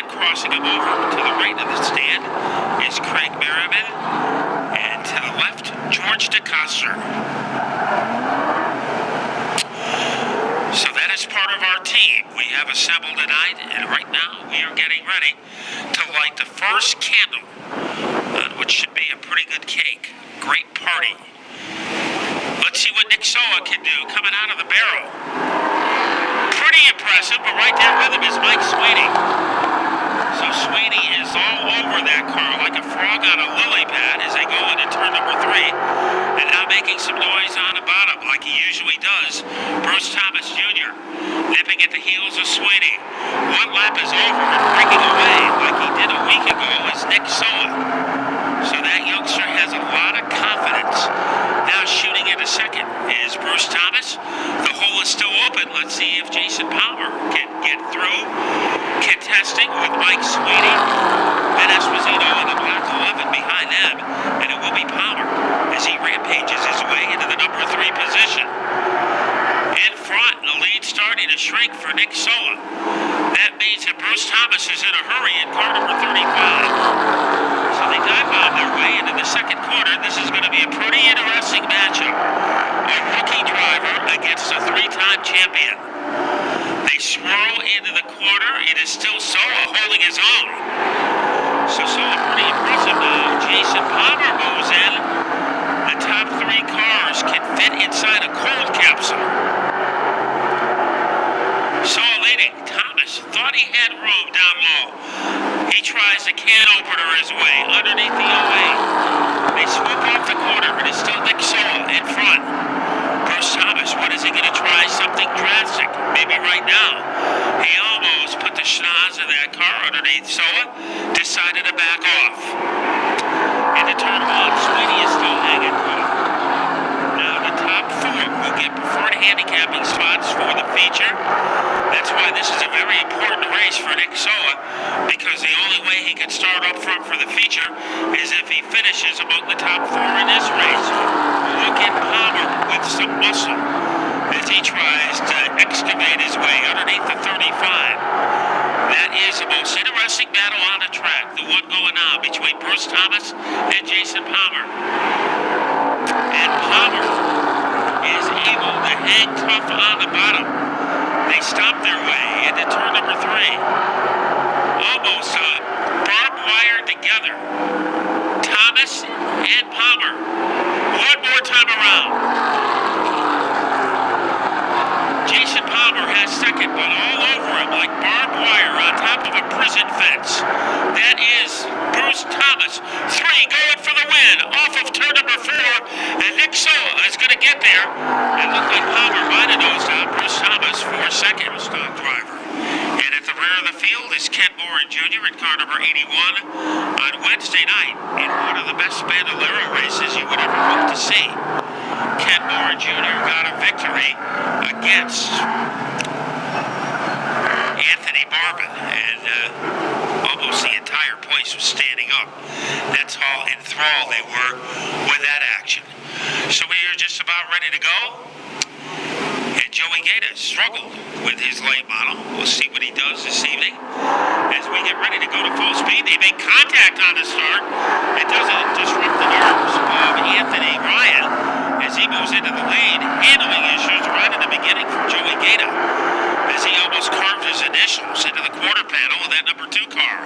crossing him over to the right of the stand is Craig Merriman, and to the left, George DeCoster. So that is part of our team we have assembled tonight, and right now we are getting ready to light the first candle on what should be a pretty good cake. Great party. Let's see what Nick Soa can do coming out of the barrel. Pretty impressive, but right there with him is Mike Sweeney. So Sweeney is all over that car like a frog on a lily pad as they go into turn number 3. And now making some noise on the bottom like he usually does. Bruce Thomas Jr. nipping at the heels of Sweeney. One lap is over and breaking away like he did a week ago is Nick Soa. So that youngster has a lot of confidence. Now shooting into second is Bruce Thomas. The hole is still open. Let's see if Jason Palmer can get through. Contesting with Mike Sweeney. Ben Esposito in the black 11 behind them. And it will be Palmer as he rampages his way into the number 3 position. In front, the lead starting to shrink for Nick Soa. That means that Bruce Thomas is in a hurry in car number 35. So they dive on their way into the second quarter. This is going to be a pretty interesting matchup. A rookie driver against a 3-time champion. They swirl into the quarter. It is still Soa holding his own. So Soa pretty impressive now. Jason Palmer moves in. The top 3 cars can fit inside a cold capsule. Soa leading. Thomas thought he had room down low. He tries a can opener his way underneath the OA. They swoop off the corner, but it's still Nick Soa in front. Bruce Thomas, what is he going to try? Something drastic. Maybe right now. He almost put the schnoz of that car underneath Soa. Decided to back off. Into turn 1, Sweeney is still hanging on. Now the top 4 will get preferred handicapping spots for the feature. That's why this is a very important race for Nick Soa, because the only way he can start up front for the feature is if he finishes among the top 4 in this race. Look at Palmer with some muscle as he tries to excavate his way underneath the 35. That is the most interesting battle on the track, the one going on between Bruce Thomas and Jason Palmer. And Palmer is able to hang tough on the bottom. They stop their way into turn number 3. Almost barbed wire together. Thomas and Palmer. One more time around. Jason Palmer has second, but all over him like barbed wire on top of a prison fence. That is Bruce Thomas. 3 going for the win off of turn number 4. And Nick Soa is going to get there. And look like Palmer might have nosed out Bruce Thomas for second. Stock driver. And at the rear of the field is Ken Moran Jr. in car number 81 on Wednesday night in one of the best Bandolero races you would ever hope to see. Ken Moran Jr. got a victory against Anthony Marvin, and almost the entire place was standing up. That's how enthralled they were with that action. So we are just about ready to go. And Joey Gaeta struggled with his late model. We'll see what he does this evening as we get ready to go to full speed. They make contact on the start. It doesn't disrupt the nerves of Anthony Ryan as he moves into the lead. Handling issues right in the beginning from Joey Gaeta as he almost carved his initials into the quarter panel of that number 2 car.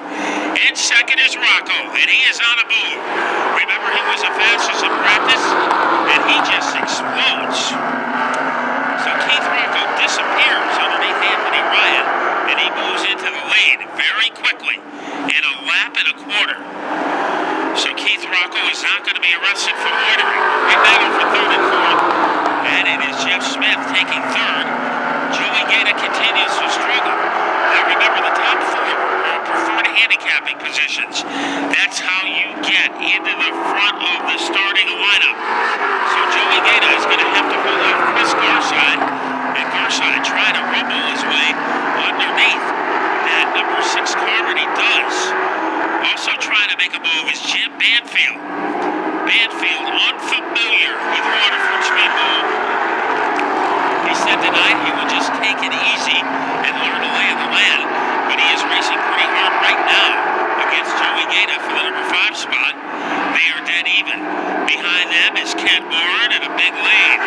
In second is Rocco, and he is on a move. Remember, he was the fastest in practice, and he just explodes. So Keith Rocco disappears underneath Anthony Ryan, and he moves into the lead very quickly in a lap and a quarter. So Keith Rocco is not going to be arrested for loitering. They battle for third and fourth, and it is Jeff Smith taking third. Joey Gaeta continues to struggle. Now remember, the top 4 are preferred handicapping positions. That's how you get into the front of the starting lineup. So Joey Gaeta is going to have to hold off Chris Garside, and Garside try to rumble his way underneath that number 6 car, and he does. Also trying to make a move is Jim Banfield. Banfield unfamiliar with Waterford speedbowl. He said tonight he would just take it easy and learn the lay of the land, but he is racing pretty hard right spot. They are dead even. Behind them is Kent Warren and a big lead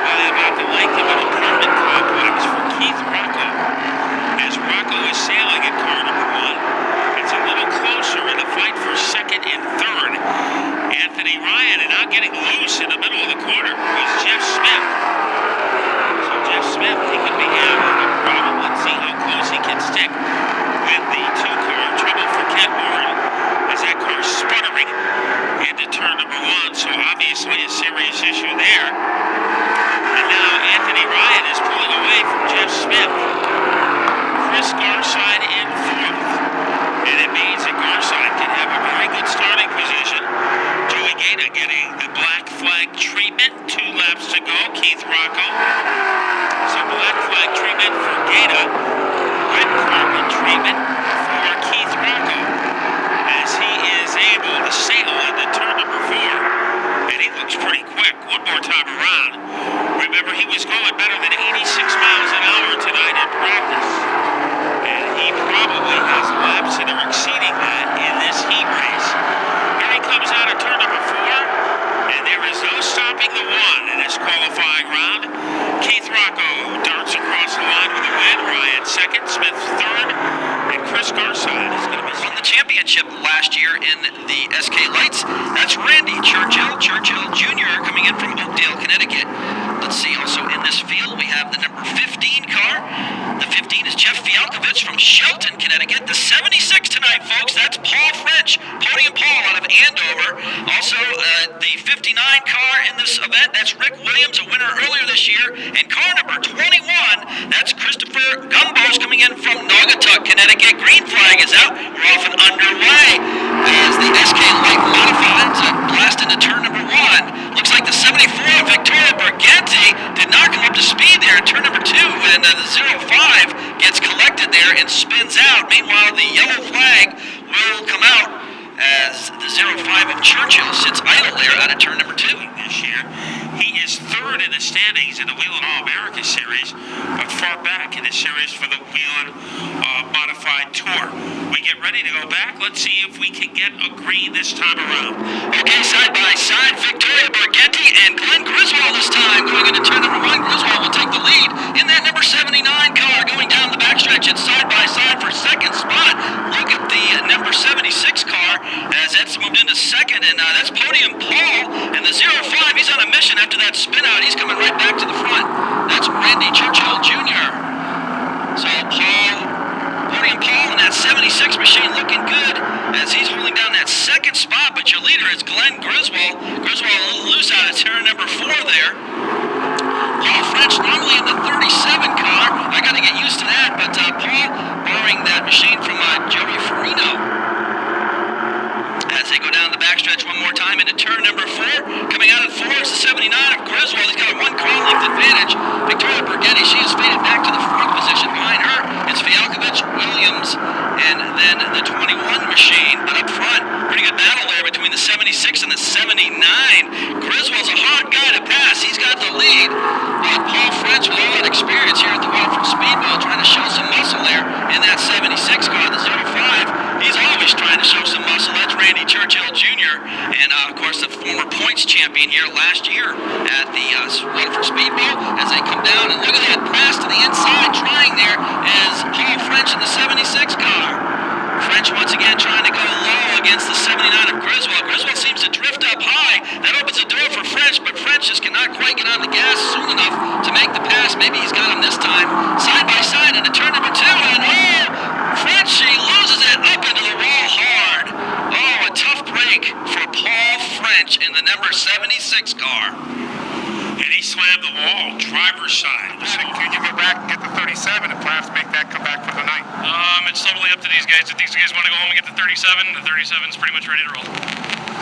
by about the length of an apartment complex for Keith Rocco. As Rocco is sailing in car number 1, it's a little closer in the fight for second and third. Anthony Ryan, and now getting loose in the middle of the corner, was Jeff Smith. So Jeff Smith, he could be having a problem. Let's see how close he can stick with the 2-car. Trouble for Kent Warren as that car is sputtering into turn number 1. So obviously a serious issue there. And now Anthony Ryan is pulling away from Jeff Smith. Chris Garside in 4th. And it means that Garside can have a very good starting position. Joey Gaeta getting the black flag treatment. 2 laps to go. Keith Rocco. So black flag treatment for Gaeta. Red carpet treatment for Keith Rocco as he is able to sail into turn number 4. And he looks pretty quick. One more time around. Remember, he was going better than 86 miles an hour tonight in practice. And he probably has laps that are exceeding that in this heat race. Here he comes out of turn number 4. And there is no stopping the 1 in this qualifying round. Keith Rocco darts across the line with a win. Ryan 2nd, Smith 3rd, and Chris Garside is going to be won the championship last year in the SK Lights. That's Randy Churchill Jr. coming in from Oakdale, Connecticut. Let's see, also in this field we have the number 15 car. The 15 is Jeff Fialkovich from Shelton, Connecticut. The 76 tonight, folks, that's Paul French, Podium Paul out of Andover. Also, the 59 car in this event, that's Rick Williams, a winner earlier this year. And car number 21, that's Christopher Gumbos coming in from Naugatuck, Connecticut. Green flag is out. We're off and underway as the SK Light Modifieds blast into turn number 1. Looks like the 74 Victoria Bergenti did not come up to speed there in turn number 2, and the 05 gets collected there and spins out. Meanwhile, the yellow flag will come out as the 05 of Churchill sits idle there out of turn number 2. This year, he is 3rd in the standings in the Whelen All-America Series, but far back in the series for the Whelen Modified Tour. We get ready to go back. Let's see if we can get a green this time around. Okay, side by side, Victoria Bergenti and Glenn Griswold this time. Going into turn number 1, Griswold will take the lead in that number 79 car going down the backstretch. It's side by side for 2nd spot. Look at the number 76 car as that's moved into 2nd, and that's Podium Paul. And the 05, he's on a mission after that spin out. He's coming right back to the front. That's Randy Churchill Jr. So Podium Paul in that 76 machine looking good as he's holding down that 2nd spot, but your leader is Glenn Griswold. Griswold a little loose out of turn number 4 there. Paul French normally in the 37 car. I got to get used to that, but Paul borrowing that machine from Joey Farino. As they go down the backstretch one more time into turn number 4. Coming out at 4 is the 79 of Griswold. He's got a 1 car length advantage. Victoria Bergenti, she has faded back to the 4th position. Behind her, it's Fialkovich, Williams, and then the 21 machine. But up front, pretty good battle there between the 76 and the 79. Griswold's a hard guy to pass. He's got the lead. But Paul French, with all that experience here at the Waterford Speedbowl, trying to show some muscle there in that 76 car, the 05. He's always trying to show some muscle. That's Randy Churchill Jr. And, of course, the former points champion here last year at the Waterford Speedbowl. As they come down, and look at that pass to the inside. Trying there is Paul French in the 76 car. French once again trying to go low against the 79 of Griswold. Griswold seems to drift up high. That opens the door for French, but French just cannot quite get on the gas soon enough to make the pass. Maybe he's got him this time. Side by side into turn number 2, and French, he loses it up into the wall hard. A tough break for Paul French in the number 76 car. And he slammed the wall, driver's side. Can you go back and get the 37 and perhaps make that come back for the night? It's totally up to these guys. If these guys want to go home and get the 37 is pretty much ready to roll.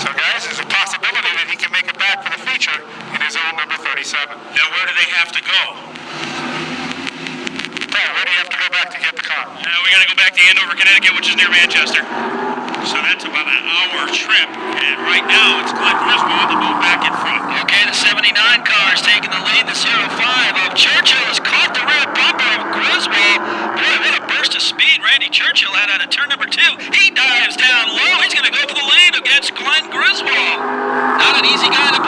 So, guys, there's a possibility that he can make it back for the feature in his own number 37. Now, where do they have to go? Where do you have to go back to get the car? We got to go back to Andover, Connecticut, which is near Manchester. So that's about an hour trip. And right now, it's Glenn Griswold to move back in front. Okay, the 79 car is taking the lead. The 05 of Churchill has caught the rear bumper of Griswold. Boy, what a burst of speed Randy Churchill had out of turn number 2. He dives down low. He's going to go for the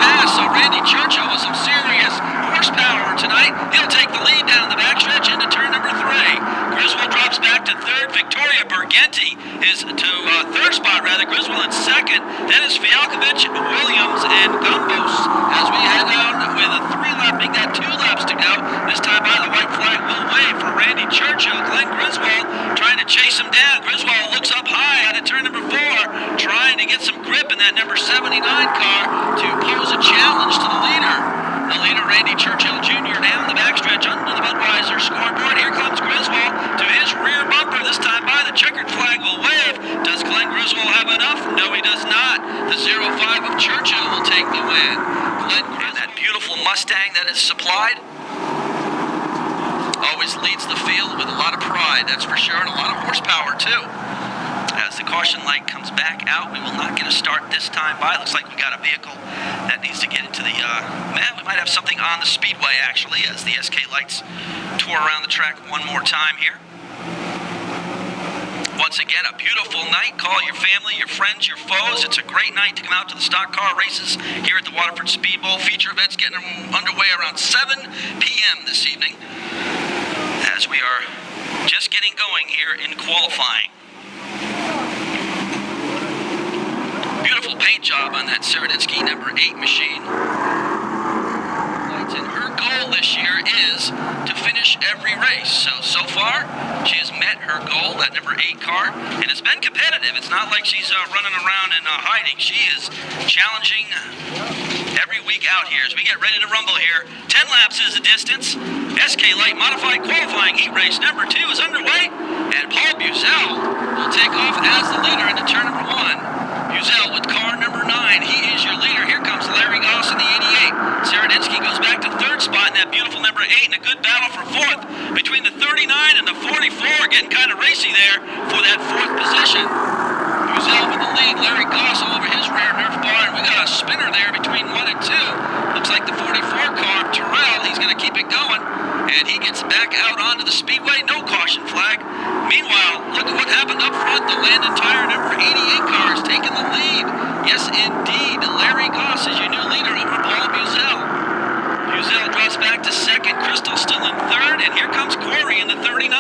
pass. So Randy Churchill with some serious horsepower tonight. He'll take the lead down the backstretch into turn number 3. Griswold drops back to third. Victoria Bergenti is to third spot, rather. Griswold in second. Then is Fialkovich, Williams, and Gumbos as we head down with a 3-lap, make that 2 laps to go. This time by the white flag will wave for Randy Churchill. Glenn Griswold trying to chase him down. Griswold looks up high out of turn number 4, trying to get some grip in that number 79 car to pose a challenge to the leader. The leader, Randy Churchill Jr., down the backstretch under the Budweiser scoreboard. Here comes Griswold to his rear bumper. This time by the checkered flag will wave. Does Glenn Griswold have enough? No, he does not. The 05 of Churchill will take the win. Glenn, that beautiful Mustang that is supplied, always leads the field with a lot of pride, that's for sure, and a lot of horsepower too. As the caution light comes back out, we will not get a start this time by. Looks like we got a vehicle that needs to get into the, we might have something on the speedway actually, as the SK lights tour around the track one more time here. Once again, a beautiful night. Call your family, your friends, your foes. It's a great night to come out to the stock car races here at the Waterford Speedbowl. Feature events getting underway around 7 p.m. this evening, as we are just getting going here in qualifying. Beautiful paint job on that Seredinsky number 8 machine. And her goal this year is to finish every race. So far, she has met her goal, that number 8 car, and it's been competitive. It's not like she's running around and hiding. She is challenging every week out here as we get ready to rumble here. 10 laps is the distance. SK Light Modified Qualifying Heat Race number 2 is underway, and Paul Buzel will take off as the leader into turn number 1. Buzel with car number 9. He is your leader. Here comes Larry Goss in the 88. Seredinsky goes back to third spot in that beautiful number 8, and a good battle for fourth between the 39 and the 44. Getting kind of racy there for that fourth position. Buzel with the lead. Larry Goss all over his rear Nerf bar, and we got a spinner there between 1 and 2. Looks like the 44 car, Terrell, he's going to keep it going, and he gets back out onto the speedway. No caution flag. Meanwhile, look at what happened up front. The Landon Tire number 88 car is taking the lead. Yes, indeed. Larry Goss is your new leader over Paul Buzel. Buzel drops back to second. Crystal still in third, and here comes Corey in the 39.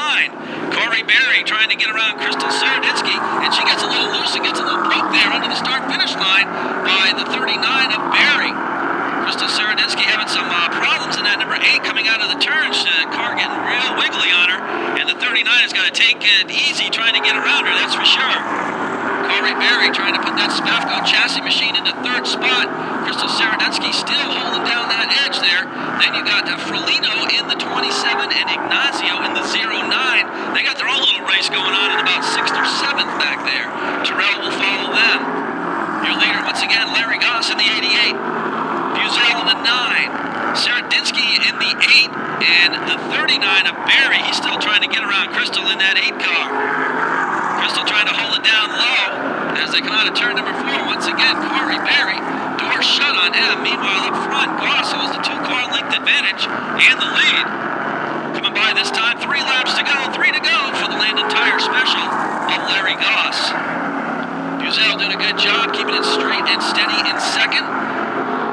Corey Berry trying to get around Crystal Seredinsky, and she gets a little loose and gets a little poke there under the start-finish line by the 39 of Berry. Crystal Seredinsky having some problems in that number 8 coming out of the turn. The car getting real wiggly on her, and the 39 is going to take it easy trying to get around her, that's for sure. Corey Berry trying to put that Spafco chassis machine into third spot. Crystal Seredinsky still holding down that edge there. Then you got Frolino in the 27 and Ignazio in the 09. They got their own little race going on in about 6th or 7th back there. Terrell will follow them. Your leader once again, Larry Goss in the 88. Buzel in the 9. Seredinsky in the 8. And the 39 of Berry. He's still trying to get around Crystal in that 8 car. Crystal trying to hold it down low as they come out of turn number 4. Once again, Corey Berry, door shut on M. Meanwhile, up front, Goss holds the 2-car length advantage and the lead. Coming by this time, 3 laps to go, 3 to go for the Landon Tire Special of Larry Goss. Buzel doing a good job keeping it straight and steady in second.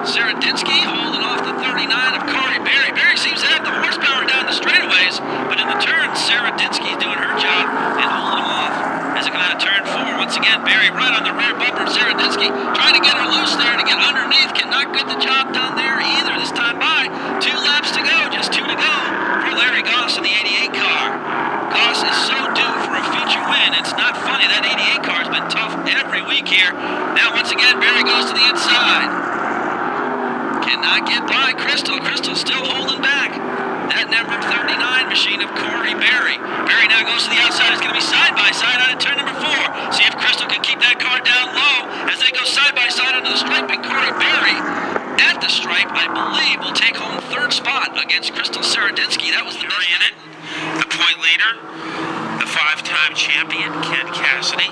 Seredinsky holding off the 39 of Corey Berry. Berry seems to have the horsepower down the straightaways, but in the turn, Seredinsky's doing her job and holding him off. As it comes out of turn 4, once again, Berry right on the rear bumper of Seredinsky, trying to get her loose there to get underneath. Cannot get the job done there either. This time by, 2 laps to go, just 2 to go for Larry Goss in the 88 car. Goss is so due for a future win. It's not funny. That 88 car has been tough every week here. Now, once again, Berry goes to the inside. Cannot get by Crystal. Crystal still holding back that number 39 machine of Corey Berry. Berry now goes to the outside. It's going to be side by side out of turn number 4. See if Crystal can keep that car down low as they go side by side under the stripe. And Corey Berry at the stripe, I believe, will take home third spot against Crystal Seredinsky. That was the Berry in it. The point leader, the 5-time champion, Ken Cassidy.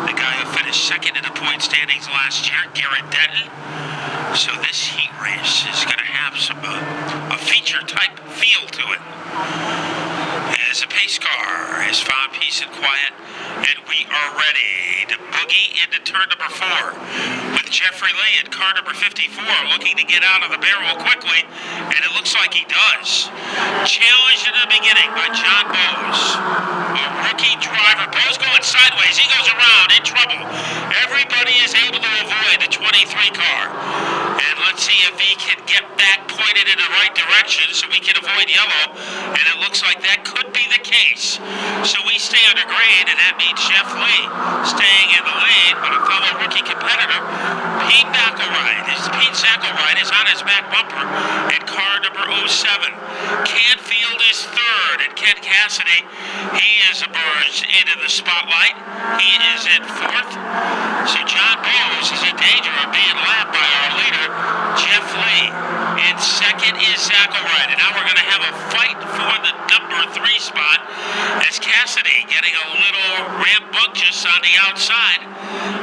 The guy who finished second in the point standings last year, Garrett Denton. So this heat race is going to have some a feature type feel to it. as the pace car has found peace and quiet, and we are ready to boogie into turn number 4 with Jeffrey Lee in car number 54 looking to get out of the barrel quickly, and it looks like he does. Challenged in the beginning by John Bowes, a rookie driver. Bowes going sideways. He goes around in trouble. Everybody is able to avoid the 23 car. And let's see if he can get that pointed in the right direction so we can avoid yellow. And it looks like that could be the case. So we stay under grade, and that means Jeff Lee staying in the lead, but a fellow rookie competitor, Pete Zackelride is on his back bumper in car number 07. Canfield is third, and Ken Cassidy, he is emerged into the spotlight. He is in fourth. So John Bowes is in danger of being lapped by our leader, Jeff Lee. In second is Zackelride, and now we're going to have a fight for the number 3 spot as Cassidy getting a little rambunctious on the outside.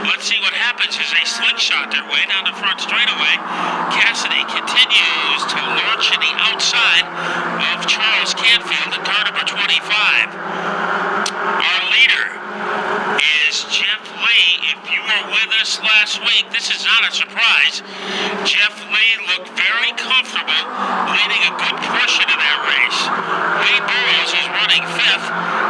Let's see what happens as they slingshot their way down the front straightaway. Cassidy continues to lurch in the outside of Charles Canfield in car number 25. Our leader is Jeff Lee. If you were with us last week, this is not a surprise. Jeff Lee looked very comfortable leading a good portion of that race. Lee Burrows is running 5th.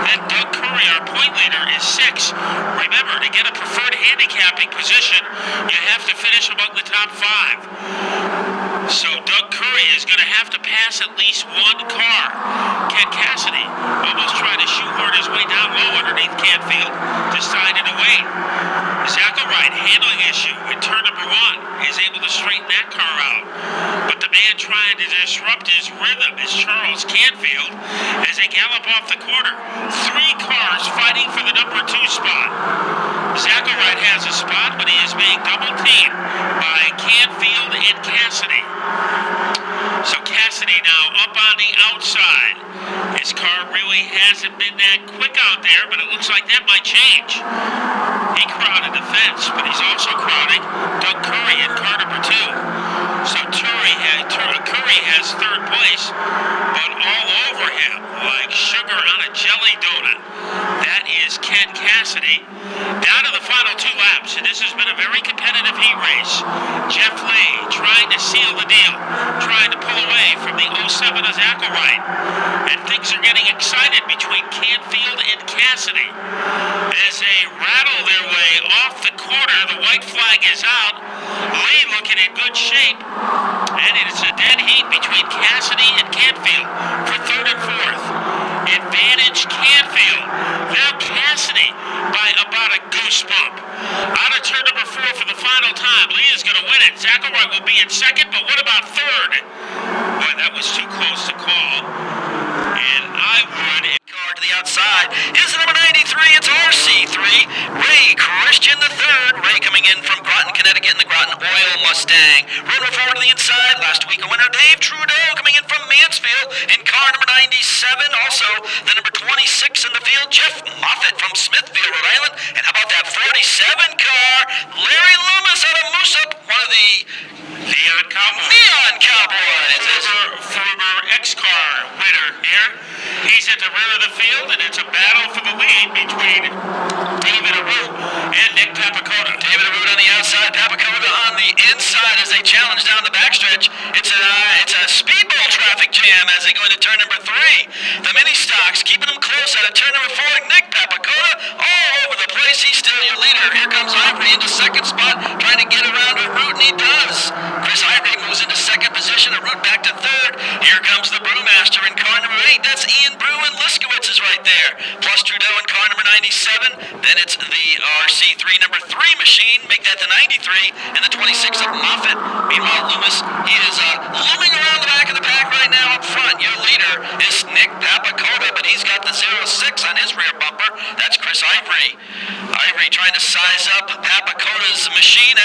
Then Doug Curry, our point leader, is 6th. Remember, to get a preferred handicapping position, you have to finish among the top 5. So Doug Curry is going to have to pass at least one car. Ken Cassidy almost trying to shoehorn his way down low underneath Canfield, decided to wait. Zackelride, handling issue in turn number 1, is able to straighten that car out. But the man trying to disrupt his rhythm is Charles Canfield as they gallop off the corner. 3 cars fighting for the number 2 spot. Zackelride has a spot, but he is being double-teamed by Canfield and Cassidy. So Cassidy now up on the outside. His car really hasn't been that quick out there, but it looks like that might change. He crowded the fence, but he's also crowding Doug Curry in car number 2. So Curry has 3rd place, but all over him, like sugar on a jelly donut, that is Ken Cassidy. Down to the final 2 laps, and this has been a very competitive heat race. Jeff Lee trying to seal the deal, trying to pull away from the 07 of Zackelride. And things are getting excited between Canfield and Cassidy. As they rattle their way off the corner, the white flag is out. Lee looking in good shape. And it's a dead heat between Cassidy and Canfield for 3rd and 4th. Advantage Canfield. Now Cassidy by about a goose bump. Out of turn number 4 for the final time. Lee is going to win it. Zackelride will be in 2nd, but what about 3rd? Boy, that was too close to call. And I would... Car to the outside is the number 93. It's RC3. Ray Christian III. Ray coming in from Groton, Connecticut in the Groton Oil Mustang. Running forward to the inside. Last week a winner, Dave Trudeau coming in from Mansfield in car number 97. Also the number 26 in the field, Jeff Moffitt from Smithfield, Rhode Island. And how about that 47 car, Larry Loomis out of Moosup, one of the Neon Cowboys. Former X-Car winner here. He's at the rear of the field, and it's a battle for the lead between David Arute and Nick Papakota. David Arute on the outside, Papakota on the inside as they challenge down the backstretch. It's a speedbowl traffic jam as they go into turn number 3. The mini stocks keeping them close out of turn number 4. Nick Papakota all over the place. He's still your leader. Here comes Ivory into 2nd spot, trying to get around Arute, and he does. Chris Ivory moves into 2nd position. Arute back to 3rd. Here comes the Brewmaster in car number 8. That's Ian Brew, and Liskowitz is right there. Plus Trudeau in car number 97. Then it's the RC3 number 3 machine. Make that the 93. And the 26 of Moffitt. Meanwhile, Loomis, he is looming around the back of the pack right now up front. Your leader is Nick Papakota, but he's got the 06 on his rear bumper. That's Chris Ivory. Ivory trying to size up Papakota's machine.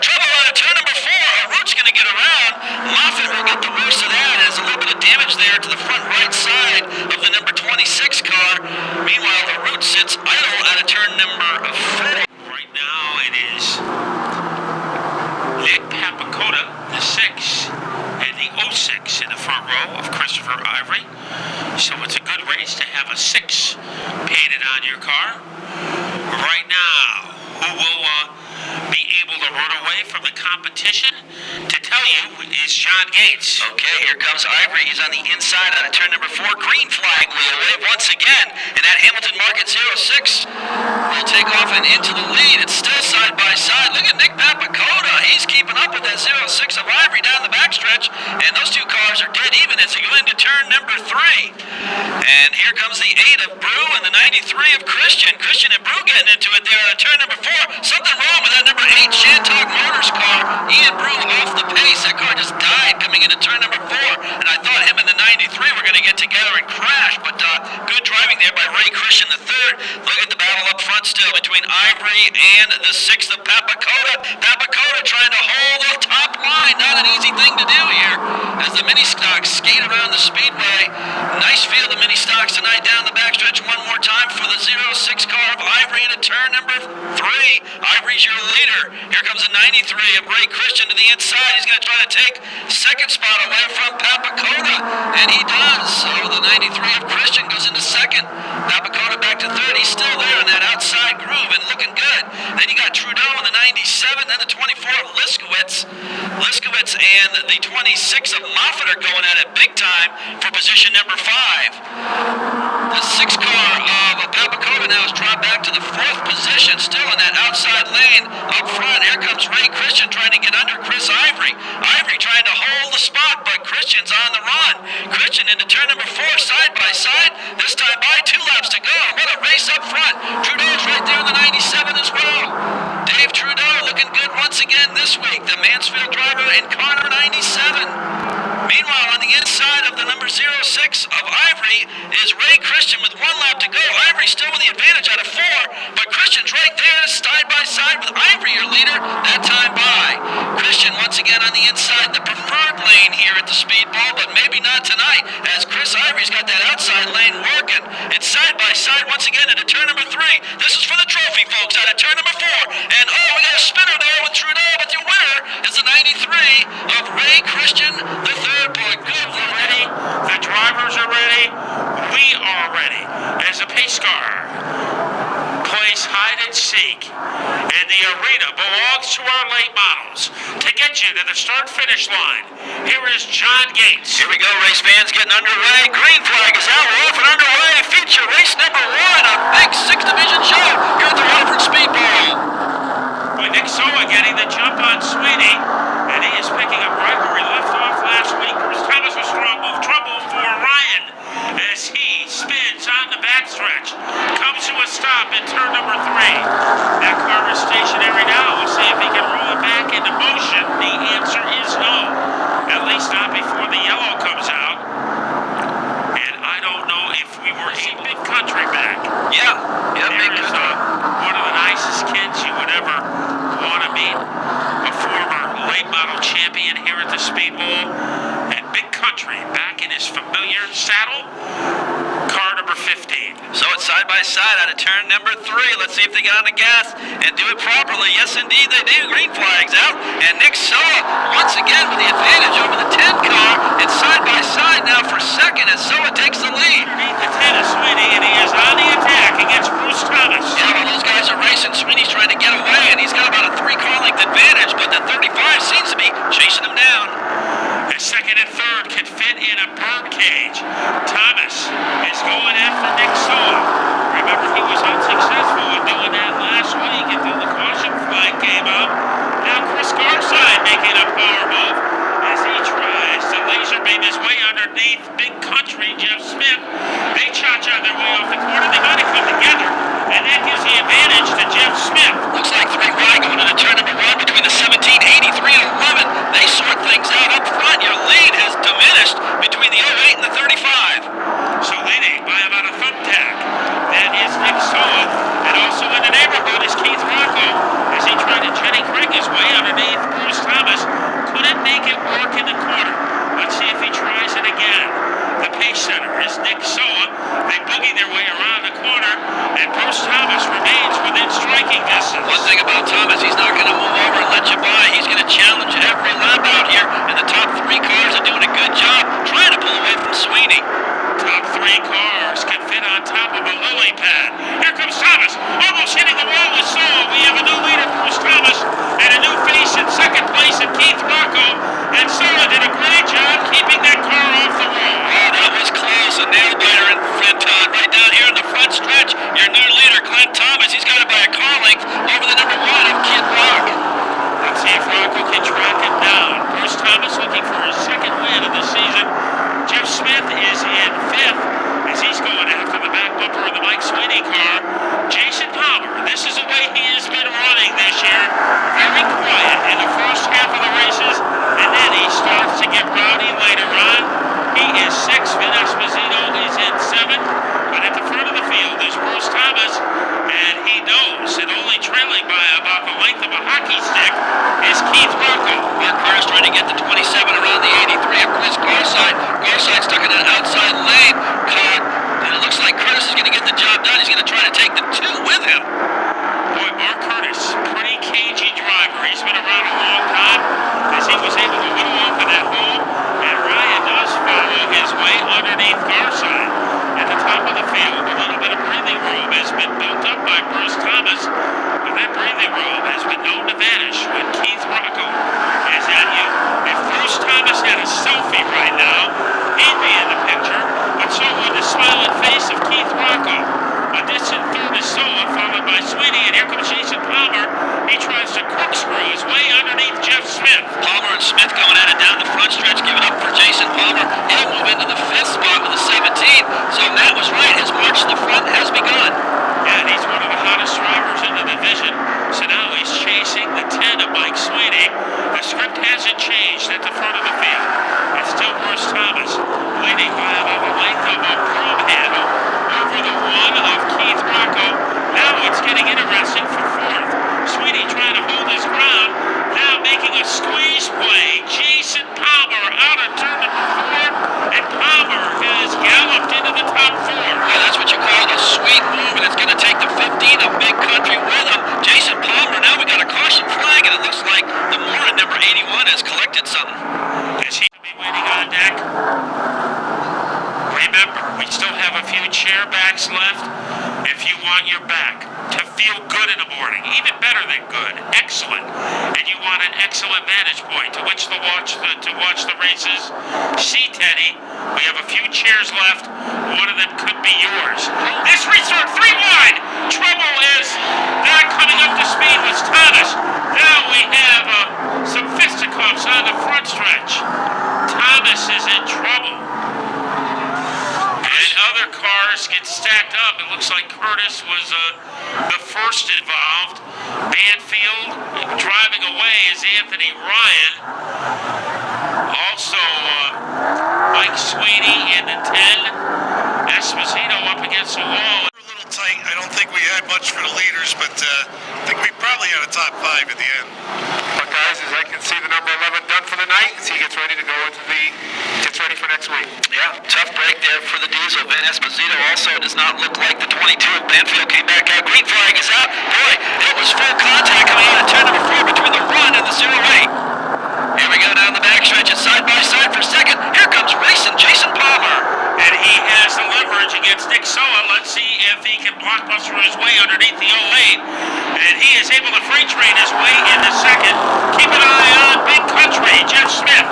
Trouble out of turn number 4. Arute's going to get around. Moffitt will get the worst of that. There's a little bit of damage there to the front right side of the number 26 car. Meanwhile, Arute sits idle out of turn number 4. Right now it is Nick Papakota, the 6, and the 06 in the front row of Christopher Ivory. So it's a good race to have a a 6 painted on your car. Right now, who will be able to run away from the competition? To tell you is John Gates. Okay, here comes Ivory. He's on the inside out of turn number 4. Green flag will wave once again. And that Hamilton Market 06 will take off and into the lead. It's still side by side. Look at Nick Papakota. He's keeping up with that 06 of Ivory down the backstretch. And those two cars are dead even as they go into turn number 3. And here comes the 8 of Brew and the 93 of Christian. Christian and Brew getting into it there on turn number 4. Something wrong with that number 8 Shantok Motors car. Ian Brew off the pace. That car just died coming into turn number 4. And I thought him and the 93 were going to get together and crash. But good driving there by Ray Christian III. Look at the battle up front still between Ivory and the 6th of Papakota. Papakota trying to hold the top line. Not an easy thing to do here as the mini stocks skate around the speedway. Nice field of mini stocks tonight down the backstretch one more time for the 06 car of Ivory into turn number 3. Ivory's your leader. Here comes the 93 of Ray Christian to the inside. He's going to try to take second spot away from Papakota, and he does. So the 93 of Christian goes into second. Papakota back to third. He's still there in that outside groove and looking good. Then you got Trudeau in the 97, then the 24 of Liskowitz. Liskowitz and the 26 of Moffitt are going at it big time for position number 5. The 6 car of Papakota now has dropped back to the 4th position, still in that outside lane up front. Here comes Ray Christian trying to get under Chris Ivory. Ivory trying to hold the spot, but Christian's on the run. Christian into turn number 4, side by side. This time by 2 laps to go. What a race up front. Trudeau's right there in the 97 as well. Dave Trudeau looking good once again this week. The Mansfield driver in car number 97. Meanwhile, on the inside of the number 06 of Ivory is Ray Christian with 1 lap to go. Ivory still with the advantage out of 4, but Christian's right there side by side with Ivory, your leader, that time by. Christian once again on the inside, the preferred lane here at the speedbowl, but maybe not tonight as Chris Ivory's got that outside lane working. It's side by side once again into turn number 3. This is for the trophy, folks, out of turn number 4. And we got a spinner there with Trudeau, but the winner is the 93 of Ray Christian, the third boy. Good. Ready? The drivers are ready. We are ready. As a pace car plays hide and seek, and the arena belongs to our late models. To get you to the start-finish line, here is John Gates. Here we go, race fans getting underway. Green flag is out. We're off and underway. Feature race number 1, a big 6th division show here at the Waterford Speedbowl. Boy, Nick Soa getting the jump on Sweeney, and he is picking up right where he left off last week. Bruce Thomas was strong move. Trouble for Ryan as he spins on the backstretch. Comes to a stop in turn number 3. That car is stationary now. We'll see if he can roll it back into motion. The answer is no. At least not before the yellow comes out. And I don't know if we were able to big country back. Yeah, There big is one of the nicest kids you would ever want to meet. A former late model champion here at the Speedbowl. And Big Country back in his familiar saddle. Car number 15. So it's side by side out of turn number 3. Let's see if they get on the gas and do it properly. Yes, indeed, they do. Green flag's out. And Nick Soa, once again, with the advantage over the 10 car. It's side by side now for second as Soa takes the lead. Underneath the 10 of Sweeney, and he is on the attack against Bruce Thomas. Yeah, well, those guys are racing. Sweeney's trying to get away, and he's got about a 3-car length advantage, but the 35 seems to be chasing him down. The second and third can fit in a bird cage. Thomas is going after Nick Soa. Remember, he was unsuccessful in doing that last week until the caution flag came up. Now Chris Garside making a power move as he tries to laser beam his way underneath Big Country, Jeff Smith. They cha-cha their way off the corner. They might have come together, and that gives the advantage to Jeff Smith. Looks like 3 wide going into turn number 1 between the 17, 83, and 11. They sort things out up front. Your lead has diminished between the 08 and the 35. So leading by about a thumbtack. That is Nick Soa. And also in the neighborhood is Keith Rocco as he tried to Jenny Craig his way underneath Bruce Thomas. Couldn't make it work in the corner. Let's see if he tries it again. The pace center is Nick Soa. They boogie their way around the corner, and Bruce Thomas remains within striking distance. One thing about Thomas, he's not going to move over and let you by. He's going to challenge every lap out here, and the top 3 cars are doing a good job trying to pull away from Sweeney. Top 3 cars can fit on top ahead of the season. Jeff Smith is in 5th as he's going after the back bumper of the Mike Sweeney car. Jason Palmer, this is the way he has been running this year. Very quiet in the first half of the races, and then he starts to get rowdy later on. He is 6th. Vin Esposito is in 7th. But at the front of the field is Bruce Thomas, and he knows that only trailing by about the length of a hockey stick is Keith Rocco. Mark Curtis trying to get the 27 around the 83 up Chris Garside. Garside stuck in an outside lane. Caught. And it looks like Curtis is going to get the job done. He's going to try to take the 2 with him. Boy, Mark Curtis, pretty cagey driver. He's been around a long time as he was able to whittle open that hole. And Ryan does follow his way underneath Garside. At the top of the field, a little bit of breathing room has been built up by Bruce Thomas. But that breathing room has been known to vanish when Keith Rocco is at you. If Bruce Thomas had a selfie right now, he'd be in the picture. But so would the smiling face of Keith Rocco. A distant third is Soa, followed by Sweeney, and here comes Jason Palmer. He tries to corkscrew his way underneath Jeff Smith. Palmer and Smith going at it down the front stretch, giving up for Jason Palmer. He'll move into the 5th spot with a 17. So Matt was right. His march to the front has begun. Yeah, and he's one of the hottest drivers in the division. So now he's chasing the 10 of Mike Sweeney. The script hasn't changed at the front of the field. It's still Bruce Thomas leading by about the length of a broom handle over the 1 of Keith Rocco. Now it's getting interesting for 4th. Sweeney trying to hold his ground. Now making a squeeze play. Jason Palmer out of turn number 4. And Palmer has galloped into the top 4. Yeah, that's what you call a sweet move, and it's going to take the 15 of Big Country with him. Jason Palmer, now we got a caution flag, and it looks like the Morin number 81 has collected something. Is he be waiting on deck? Remember, we still have a few chair backs left. If you want your back to feel good in the morning, even better than good, excellent, and you want an excellent vantage point to which to watch the races, see Teddy. We have a few chairs left. One of them could be yours. This restart 3 wide. Trouble is not coming up to speed with Thomas. Now we have some fisticuffs on the front stretch. Thomas is in trouble. And other cars get stacked up. It looks like Curtis was the first involved. Banfield driving away is Anthony Ryan. Also, Mike Sweeney in the 10. Esposito up against the wall. We're a little tight. I don't think we had much for the leaders, but I think we probably had a top 5 at the end. But guys, as I can see the number 11 done for the night, as he gets ready to go into gets ready for next week. Yeah, tough break there for the Diesel. Van Esposito also does not look like the 22 of Banfield came back out. Green flag is out. Boy, it was full contact coming out of turn number 4 between the 1 and the 08. Here we go down the backstretch. It's side by side for second. Here comes racing Jason Palmer. And he has the leverage against Nick Soa. Let's see if he can blockbuster his way underneath the 08. And he is able to freight train his way into second. Keep an eye on Big Country, Jeff Smith,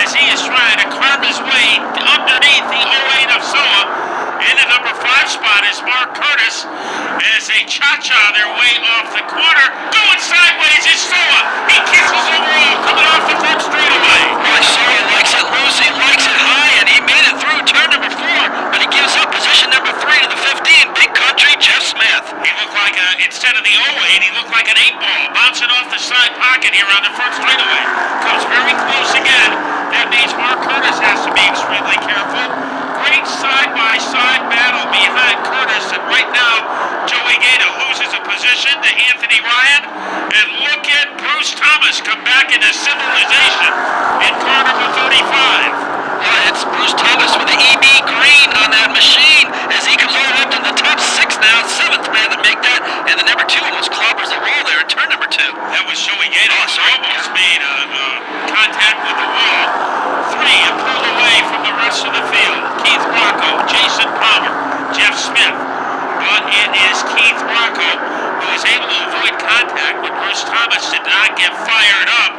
as he is trying to carve his way underneath the 08 of Soa. In the number 5 spot is Mark Curtis as they cha-cha their way off the corner. Going sideways is Soa. He kisses the wall coming off the front straightaway. Boy, Soa likes it loose. He likes it high, and he made it through turn number 4. But he gives up position number 3 to the 15. Big Country, Jeff Smith. He looked like instead of the 08, he looked like an 8 ball bouncing off the side pocket here on the front straightaway. Comes very close again. That means Mark Curtis has to be extremely careful. Great side-by-side battle behind Curtis, and right now Joey Gaeta loses a position to Anthony Ryan, and look at Bruce Thomas come back into civilization in car number 35. It's Bruce Thomas with the EB green on that machine as he comes all the way up to the top 6 now. 7th man to make that, and the number 2 almost clobbers the wall there in turn number 2. That was Joey Gaeta. Almost made contact with the wall. 3 and pulled away from the rest of the field. Keith Rocco, Jason Palmer, Jeff Smith. But it is Keith Rocco who is able to avoid contact when Bruce Thomas did not get fired up.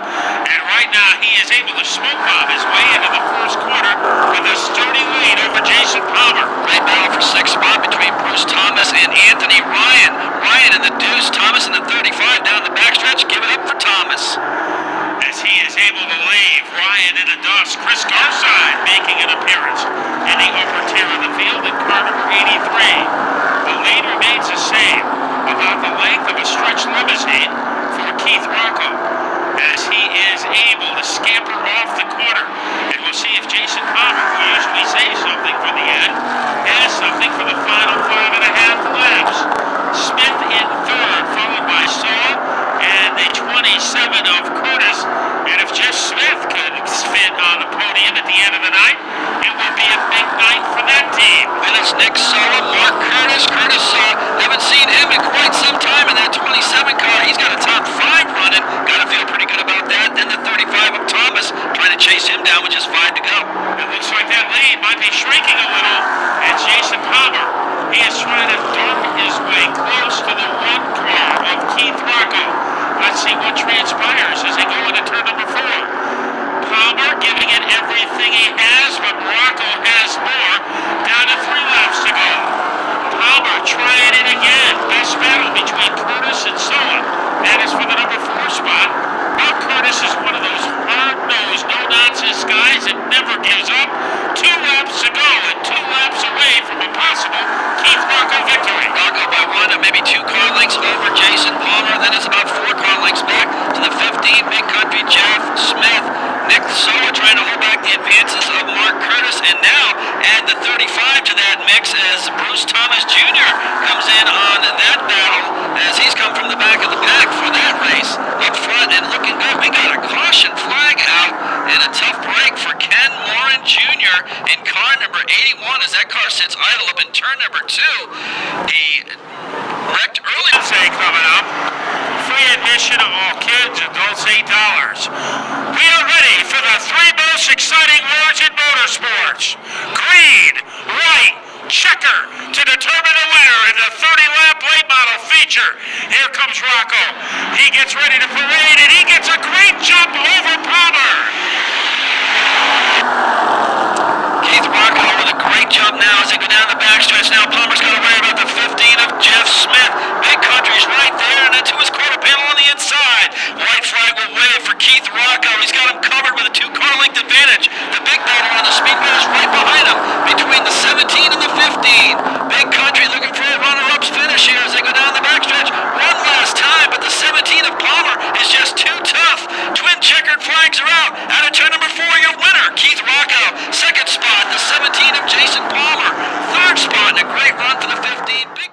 And right now he is able to smoke bomb his way into the first quarter with a sturdy lead over Jason Palmer. Great battle for 6th spot between Bruce Thomas and Anthony Ryan. Ryan in the deuce, Thomas in the 35 down the backstretch. Give it up for Thomas. As he is is able to leave Ryan in the dust. Chris Garside making an appearance in the upper tier of the field in car number 83. The lead remains the same, about the length of a stretch limousine for Keith Rocco, as he is able to scamper off the corner. And we'll see if Jason Palmer, who usually says something for the end, has something for the final 5.5 laps. Smith in third, followed by Saul and the 27 of Curtis. And if Jeff Smith could fit on the podium at the end of the night, it would be a big night for that team. And it's Nick Sola, Mark Curtis. Curtis, haven't seen him in quite some time in that 27 car. He's got a top 5 running. Got to feel pretty good about that. Then the 35 of Thomas trying to chase him down with just 5 to go. It looks like that lead might be shrinking a little. And Jason Palmer, he is trying to dart his way close to the 1 car of Keith Rocco. Let's see what transpires as they go into turn number 4. Palmer giving it everything he has, but Rocco has more. Down to 3 laps to go. Palmer trying it again. Best battle between Curtis and Sola. That is for the number 4 spot. Now Curtis is one of those hard-nosed, no-nonsense guys that never gives up. 2 laps to go and 2 laps away from a possible Keith Rocco victory. Rocco by 1 and maybe 2 car lengths over Jason Palmer. Then it's about 4 car lengths back to the 15. Big Country Jeff Smith. Nick Sola trying to hold back the advances of Mark Curtis. And now add the 35 to that mix as Bruce Thomas Jr. comes in on that battle as he's come from the back of the pack for that race. Up front and looking good. We got a caution flag out and a tough break for Ken Morin Jr. in car number 81 as that car sits idle up in turn number 2. He wrecked early. Say coming up. Free admission to all kids, adults $8. We are ready for the 3 most exciting words in motorsports. Green, white, checker to determine the winner in the 30-lap late model feature. Here comes Rocco. He gets ready to parade and he gets a great jump over Palmer. Keith Rocco with a great jump now as they go down the backstretch. Now Palmer's got to worry about the 15 of Jeff Smith. Big Country's right there, and then to his quarter panel on the inside. White flag will wave for Keith Rocco. He's got him covered with a 2 car length advantage. The big battle on the speedbowl is right behind him between the 17 and the 15. Big Country looking for a runner-up's finish here as they go down the backstretch. One last time, but the 17 of Palmer is just too tough. Twin checkered flags are out. Out of turn number 4, your winner, Keith Rocco. Second spot, the 17 of Jason Palmer. Third spot, and a great run for the 15. Big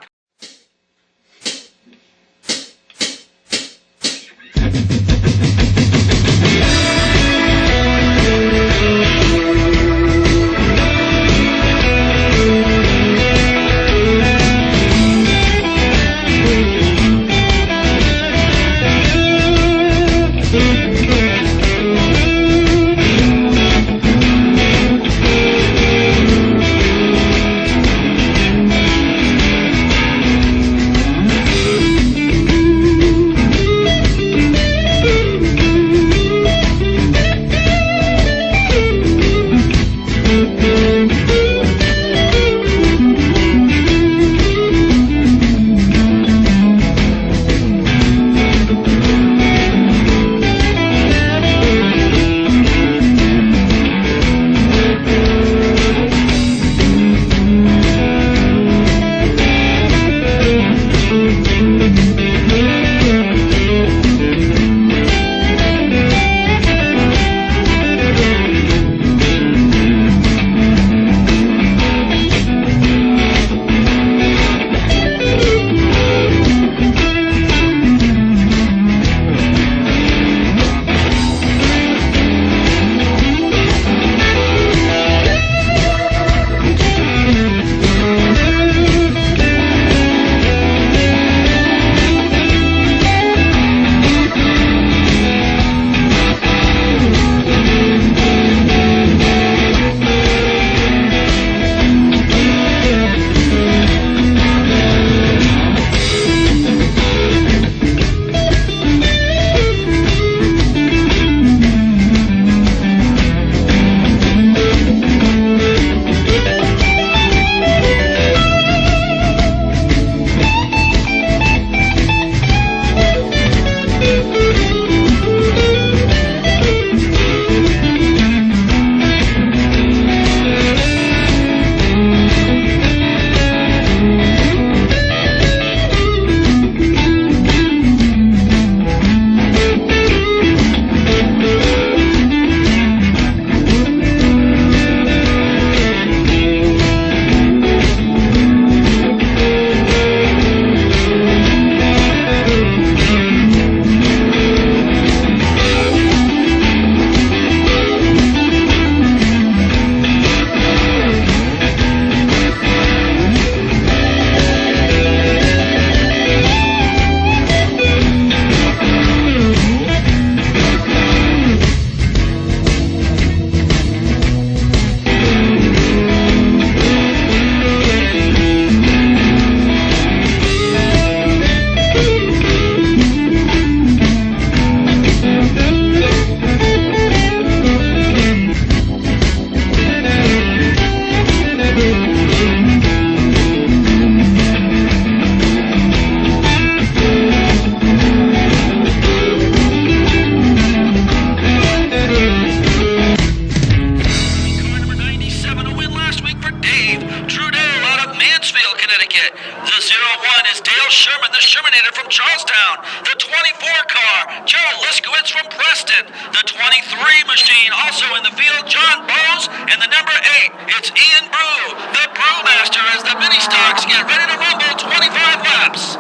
it. The 01 is Dale Sherman, the Shermanator from Charlestown. The 24 car, Gerald Liskowitz from Preston. The 23 machine, also in the field, John Bowes. And the number 8, it's Ian Brew, the Brewmaster, as the mini stocks get ready to rumble 25 laps.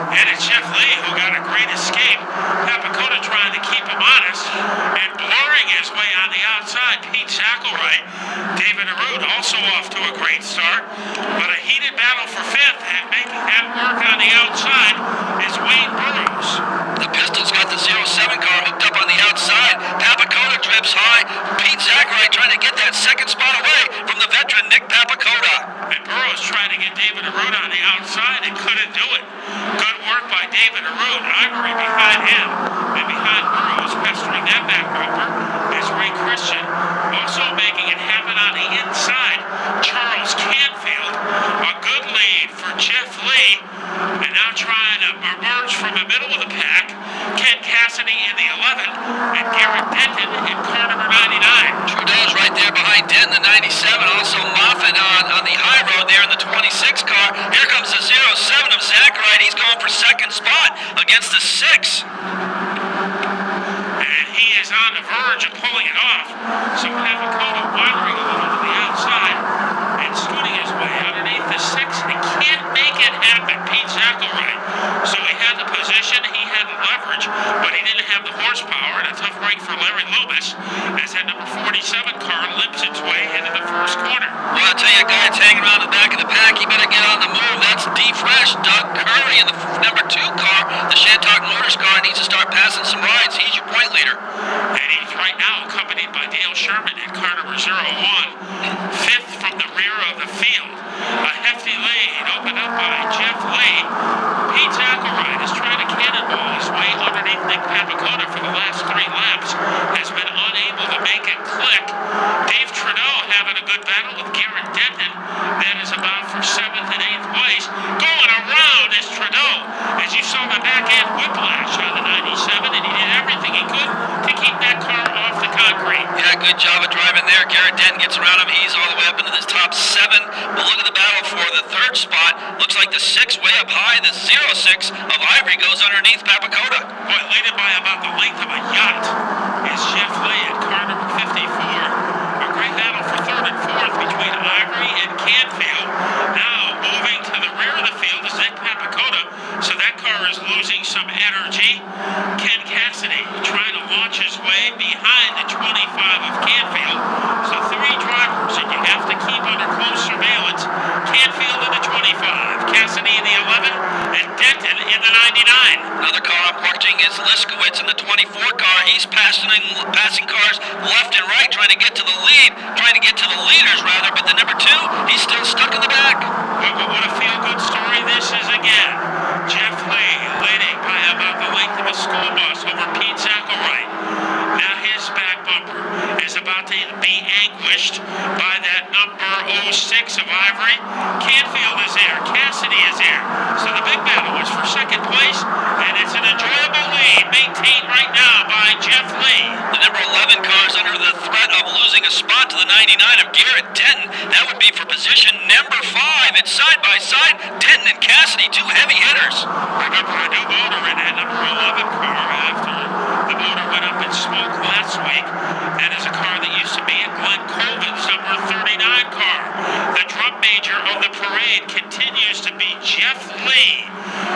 And it's Jeff Lee who got a great escape. Papakota trying to keep him honest and blurring his way on the outside. Pete Zackelwright. David Arute also off to a great start. But a heated battle for 5th and making that work on the outside is Wayne Burrows. The Pistols got the 07 car hooked up on the outside. Papakota drips high. Pete Zackelwright trying to get that second spot away from the veteran Nick Papakota. And Burrows trying to get David Arute on the outside and couldn't do it. Good work by David Arute. Ivory behind him and behind Burrows, pestering that back bumper is Ray Christian. Also making it happen on the inside, Charles Canfield. A good lead for Jeff Lee. And now trying to emerge from the middle of the pack, Ken Cassidy in the 11 and Garrett Denton in car number 99. Trudeau's right there behind Denton, the 97. Also Moffitt on the high road there in the 26 car. Here comes the 07 of Zackelwright. He's going for second spot against the 6. And he is on the verge of pulling it off. So Papakota wandering a little to the outside and scooting his way underneath the 6. And he can't make it happen. Pete Zackelwright. So he had the position, he had the leverage, but he didn't have the horsepower, and a tough break for Larry Loomis as that number 47 car limps its way into the first corner. Well, I'll tell you, a guy that's hanging around the back of the pack, he better get on the move. That's D-Fresh, Doug Curry in the number 2 car. The Shantok Motors car needs to start passing some rides. He's your point leader. And he's right now accompanied by Dale Sherman in car number 01, 5th from the rear of the field. A hefty lead opened up by Jeff Lee. Pete Zackelwright is trying to cannonball his way underneath Nick Papakota for the last 3 laps, has been unable to make it click. Dave Trudeau having a good battle with Garrett Denton. That is about for 7th and 8th place. Going around is Trudeau, as you saw the back end whiplash on the 97, and he did everything he could to keep that car off the concrete. Yeah, good job of driving there. Garrett Denton gets around him. He's all the way up into the top 7. But look at the battle for the 3rd spot. Looks like the 6 way up high. The 06 of Ivory goes underneath Papakota. Boy, leading by about the length of a yacht is Jeff Lee at car number 54. A great battle for 3rd and 4th between Ivory and Canfield. Now moving to the rear of the field is Nick Papakota, so that car is losing some energy. Ken Cassidy trying to launch his way behind the 25 of Canfield. So 3 drivers that you have to keep under close surveillance. Canfield in the 25, Cassidy in the 11, and Denton in the 99. Another car I'm watching is Liskowitz in the 24 car. He's passing cars left and right, trying to get to the lead, trying to get to the leaders rather, but the number 2, he's still stuck in the back. What a feel-good story this is again. Jeff Lee leading by about the length of a school bus over Pete Zackelwright. Now his back bumper is about to be anguished by that number 06 of Ivory. Canfield is there. Cassidy is there. So the big battle was for 2nd place, and it's an enjoyable lead maintained right now by Jeff Lee. The number 11 car is under the threat of losing a spot to the 99 of Garrett Denton. That would be for position number 5. It's side by side. Denton and Cassidy, 2 heavy hitters. Remember a new motor in that number 11 car after the motor went up in smoke last week. That is a car that used to be in Glenn Colvin's number 39 car. The drum major of the parade continues to be Jeff Lee.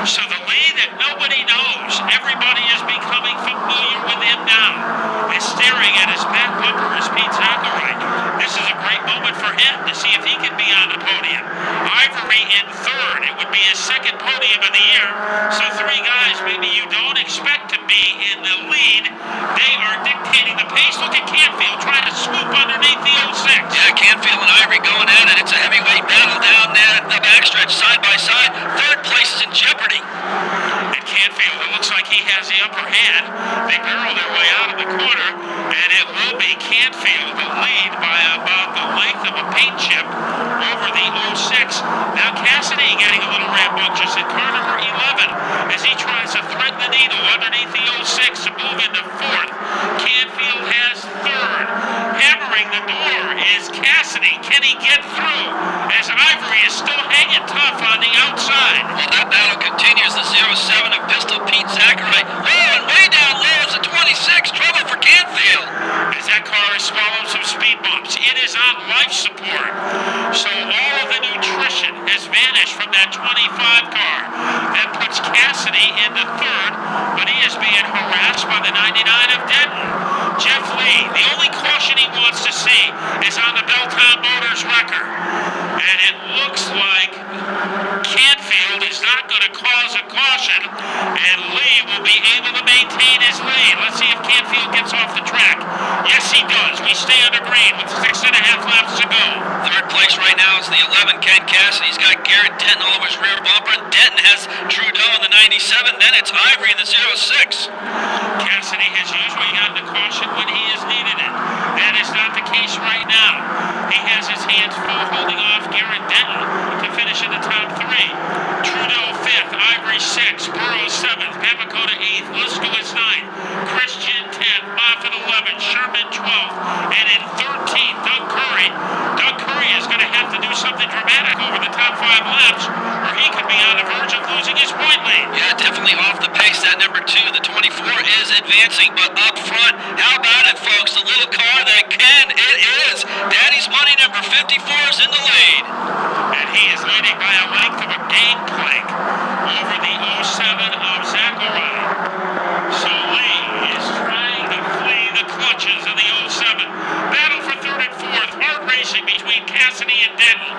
So the Lee that nobody knows, everybody is becoming familiar with him now, is staring at his back bumper as Pete Zackelwright. This is a great moment for him to see if he can be on the podium. Ivory in 3rd. It would be his 2nd podium of the year. So 3 guys maybe you don't expect to be in the lead. They are dictating the pace. Look at Canfield trying to swoop underneath the 06. Yeah, Canfield and Ivory going at it. It's a heavyweight battle down there at the backstretch, side by side. 3rd place is in jeopardy. And Canfield, it looks like he has the upper hand. They barrel their way out of the corner, and it will be Canfield the lead by about the length of a paint chip over the 06. Now Cassidy getting a little rambunctious at car number 11 as he tries to thread the needle underneath the 06 to move into 4th. Canfield has 3rd. Hammering Entering the door is Cassidy. Can he get through? As Ivory is still hanging tough on the outside. Well, that battle continues. The 0-7 of Pistol Pete Zachary. Oh, and way down low is the 26. Trouble for Canfield. As that car has swallowed some speed bumps, it is on life support. So all of the nutrition has vanished from that 25 car. That puts Cassidy into third, but he is being harassed by the 99 of Denton. Jeff Lee, the only caution he wants to see is on the Belton Motors record. And it looks like Canfield is not going to cause a caution, and Lee will be able to maintain his lead. Let's see if Canfield gets off the track. Yes, he does. We stay under green with 6.5 laps to go. Third place right now is the 11, Ken Cassidy. He's got Garrett Denton all over his rear bumper. Denton has Trudeau in the 97. Then it's Ivory in the 06. Cassidy has usually gotten a caution when he has needed it. That is not the case right now. He has his hands full holding off Garrett Denton to finish in the top three. Trudeau 5th, Ivory 6th, Burrows 7th, Pamacota 8th, Lisco is 9th, Christian 10th, Moffitt 11th, Sherman 12th, and in 13th, Doug Curry. Doug Curry is going to have to do something dramatic over the top 5 laps, or he could be on the verge of losing his point lead. Yeah, definitely off the pace. That number 2, the 24, is advancing, but up front, how about it, folks? The little car that can, it is. Daddy's Money number 54 is in the lead. And he is leading by a length of a gangplank over the 07 of Zachary. So Lee is trying to flee the clutches of the 07. Battle for third and fourth. Hard racing between Cassidy and Denton,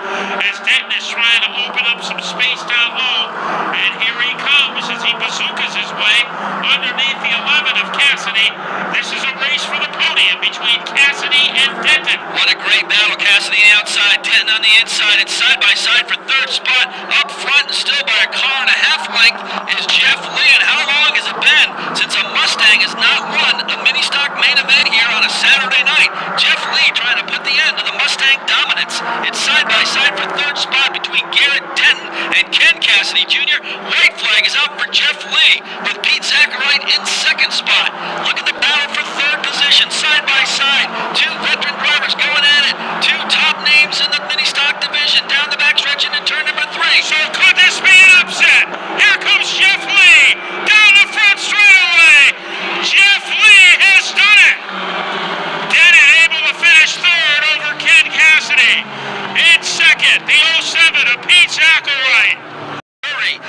as Denton is trying to open up some space down low. And here he comes as he bazookas his way underneath the 11 of Cassidy. This is a race for the podium between Cassidy and Denton. What a great battle. Cassidy on the outside, Denton on the inside. It's side by side for third spot. Up front, still by a car and a half length, is Jeff Lee. And how long has it been since a Mustang has not won a mini stock main event here on a Saturday night? Jeff Lee trying to put the end to the Mustang dominance. It's side by side for third spot between Garrett Denton and Ken Cassidy Jr. White flag is out for Jeff Lee with Pete Zachary in second spot. Look at the battle for third position, side by side. 2 veteran drivers going at it. 2 top names in the mini stock division down the backstretch into turn number 3. So could this be an upset? Here comes Jeff Lee down the front straightaway. Jeff Lee has done it. Denton able to finish third over Ken Cassidy. In second, the 07 of Pete Zachary. Hurry.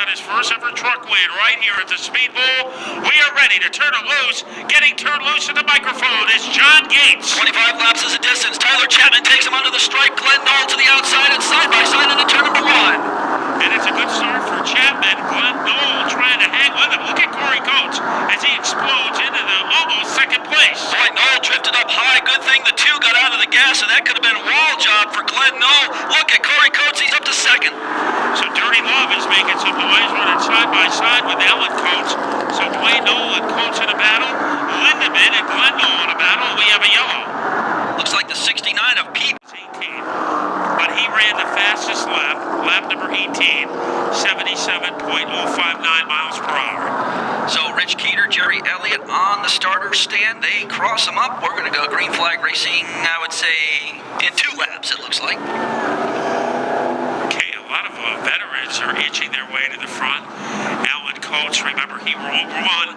got his first ever truck win right here at the Speedbowl. We are ready to turn it loose. Getting turned loose at the microphone is John Gates. 25 laps is the distance. Tyler Chapman takes him under the stripe. Glenn Knoll to the outside and side by side into turn number 1. And it's a good start for Chapman. Glenn Knoll trying to hang with him. Look at Corey Coates as he explodes into the almost second place. Boy, Knoll drifted up high. Good thing the 2 got out of the gas, and that could have been a wall job for Glenn Knoll. Look at Corey Coates. He's up to second. So Dirty Love is making some noise, running side by side with Alan Coates. So Dwayne Knoll and Coates in a battle. Lindemann and Glenn Knoll in a battle. We have a yellow. Looks like the 69 of Pete. 18. But he ran the fastest lap number 18, 77.059 miles per hour. So Rich Keeter, Jerry Elliott on the starter stand. They cross them up. We're going to go green flag racing, I would say, in 2 laps, it looks like. Okay, a lot of veterans are inching their way to the front. Alan Coates, remember, he won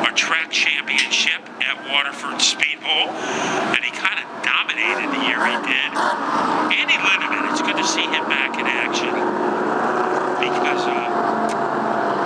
a track championship at Waterford Speedbowl, and he kind of dominated the year he did. Andy Lindemann, it's good to see him back in action because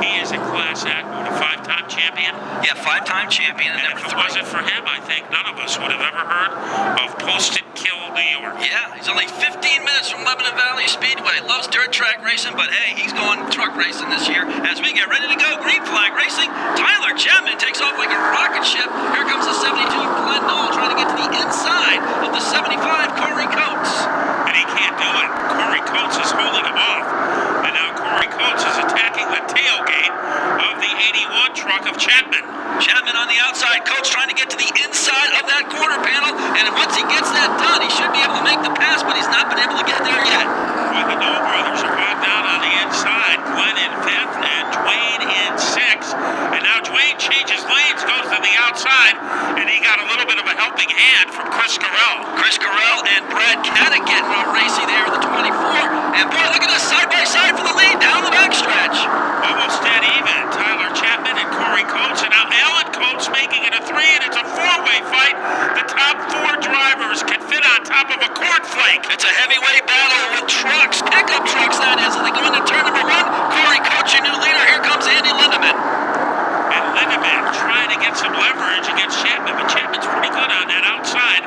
he is a class act, what, a 5-time champion? Yeah, 5-time champion. And if it wasn't for him, I think none of us would have ever heard of Posted Kill New York. Yeah, he's only 15 minutes from Lebanon Valley Speedway. Loves dirt track racing, but hey, he's going truck racing this year. As we get ready to go, green flag racing. Tyler Chapman takes off like a rocket ship. Here comes the 72 Glenn Knoll trying to get to the inside of the 75 Corey Coates. And he can't do it. Corey Coates is holding him off. And now Corey Coates is attacking the tailgate of the 81 truck of Chapman. Chapman on the outside, Coates trying to get to the inside of that quarter panel, and once he gets that done, he should be able to make the pass, but he's not been able to get there yet. Well, the Knoll brothers are bogged down on the inside. Glenn in 5th and Dwayne in 6th. And now Dwayne changes lanes, goes to the outside, and he got a little bit of a helping hand from Chris Carell. Chris Carell and Brad Caddick getting all racy there in the 24. And boy, look at this side by side for the lead down the backstretch. Almost dead even. Tyler Chapman and Corey Coates, and now Alan Coates making it a 3, and it's a 4-way fight. The top 4 drivers can fit on top of a cornflake. It's a heavyweight battle with trucks, pickup trucks that is, as they go into turn number 1. Corey Coates, your new leader. Here comes Andy Lindemann. And Lindemann trying to get some leverage against Chapman, but Chapman's pretty good on that outside.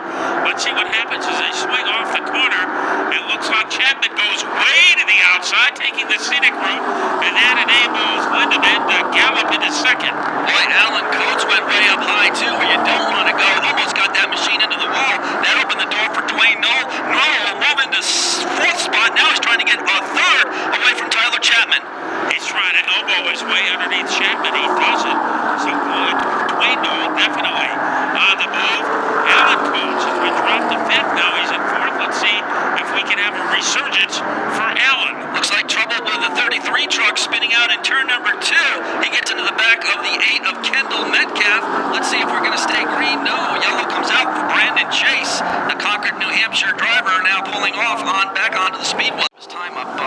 Let's see what happens as they swing off the corner. It looks like Chapman goes way to the outside, taking the scenic route, and that enables Lindemann to gallop into 2nd. Boy, Alan Coates went way up high, too, where you don't want to go. Almost got that machine into the wall. That opened the door for Dwayne Knoll. Knoll will move into 4th spot. Now he's trying to get a 3rd away from Tyler Chapman. He's trying to elbow his way underneath Chapman. He doesn't. So Dwayne Knoll definitely on the move. Alan Coates has been dropped to 5th. Now he's in 4th. Let's see if we can have a resurgence for Alan. Looks like trouble with the 33 truck spinning out in turn number 2. He gets into the back of the 8 of Kendall Metcalf. Let's see if we're going to stay green. No, yellow comes out for Brandon Chase. The Concord, New Hampshire driver now pulling off back onto the speedway. His time up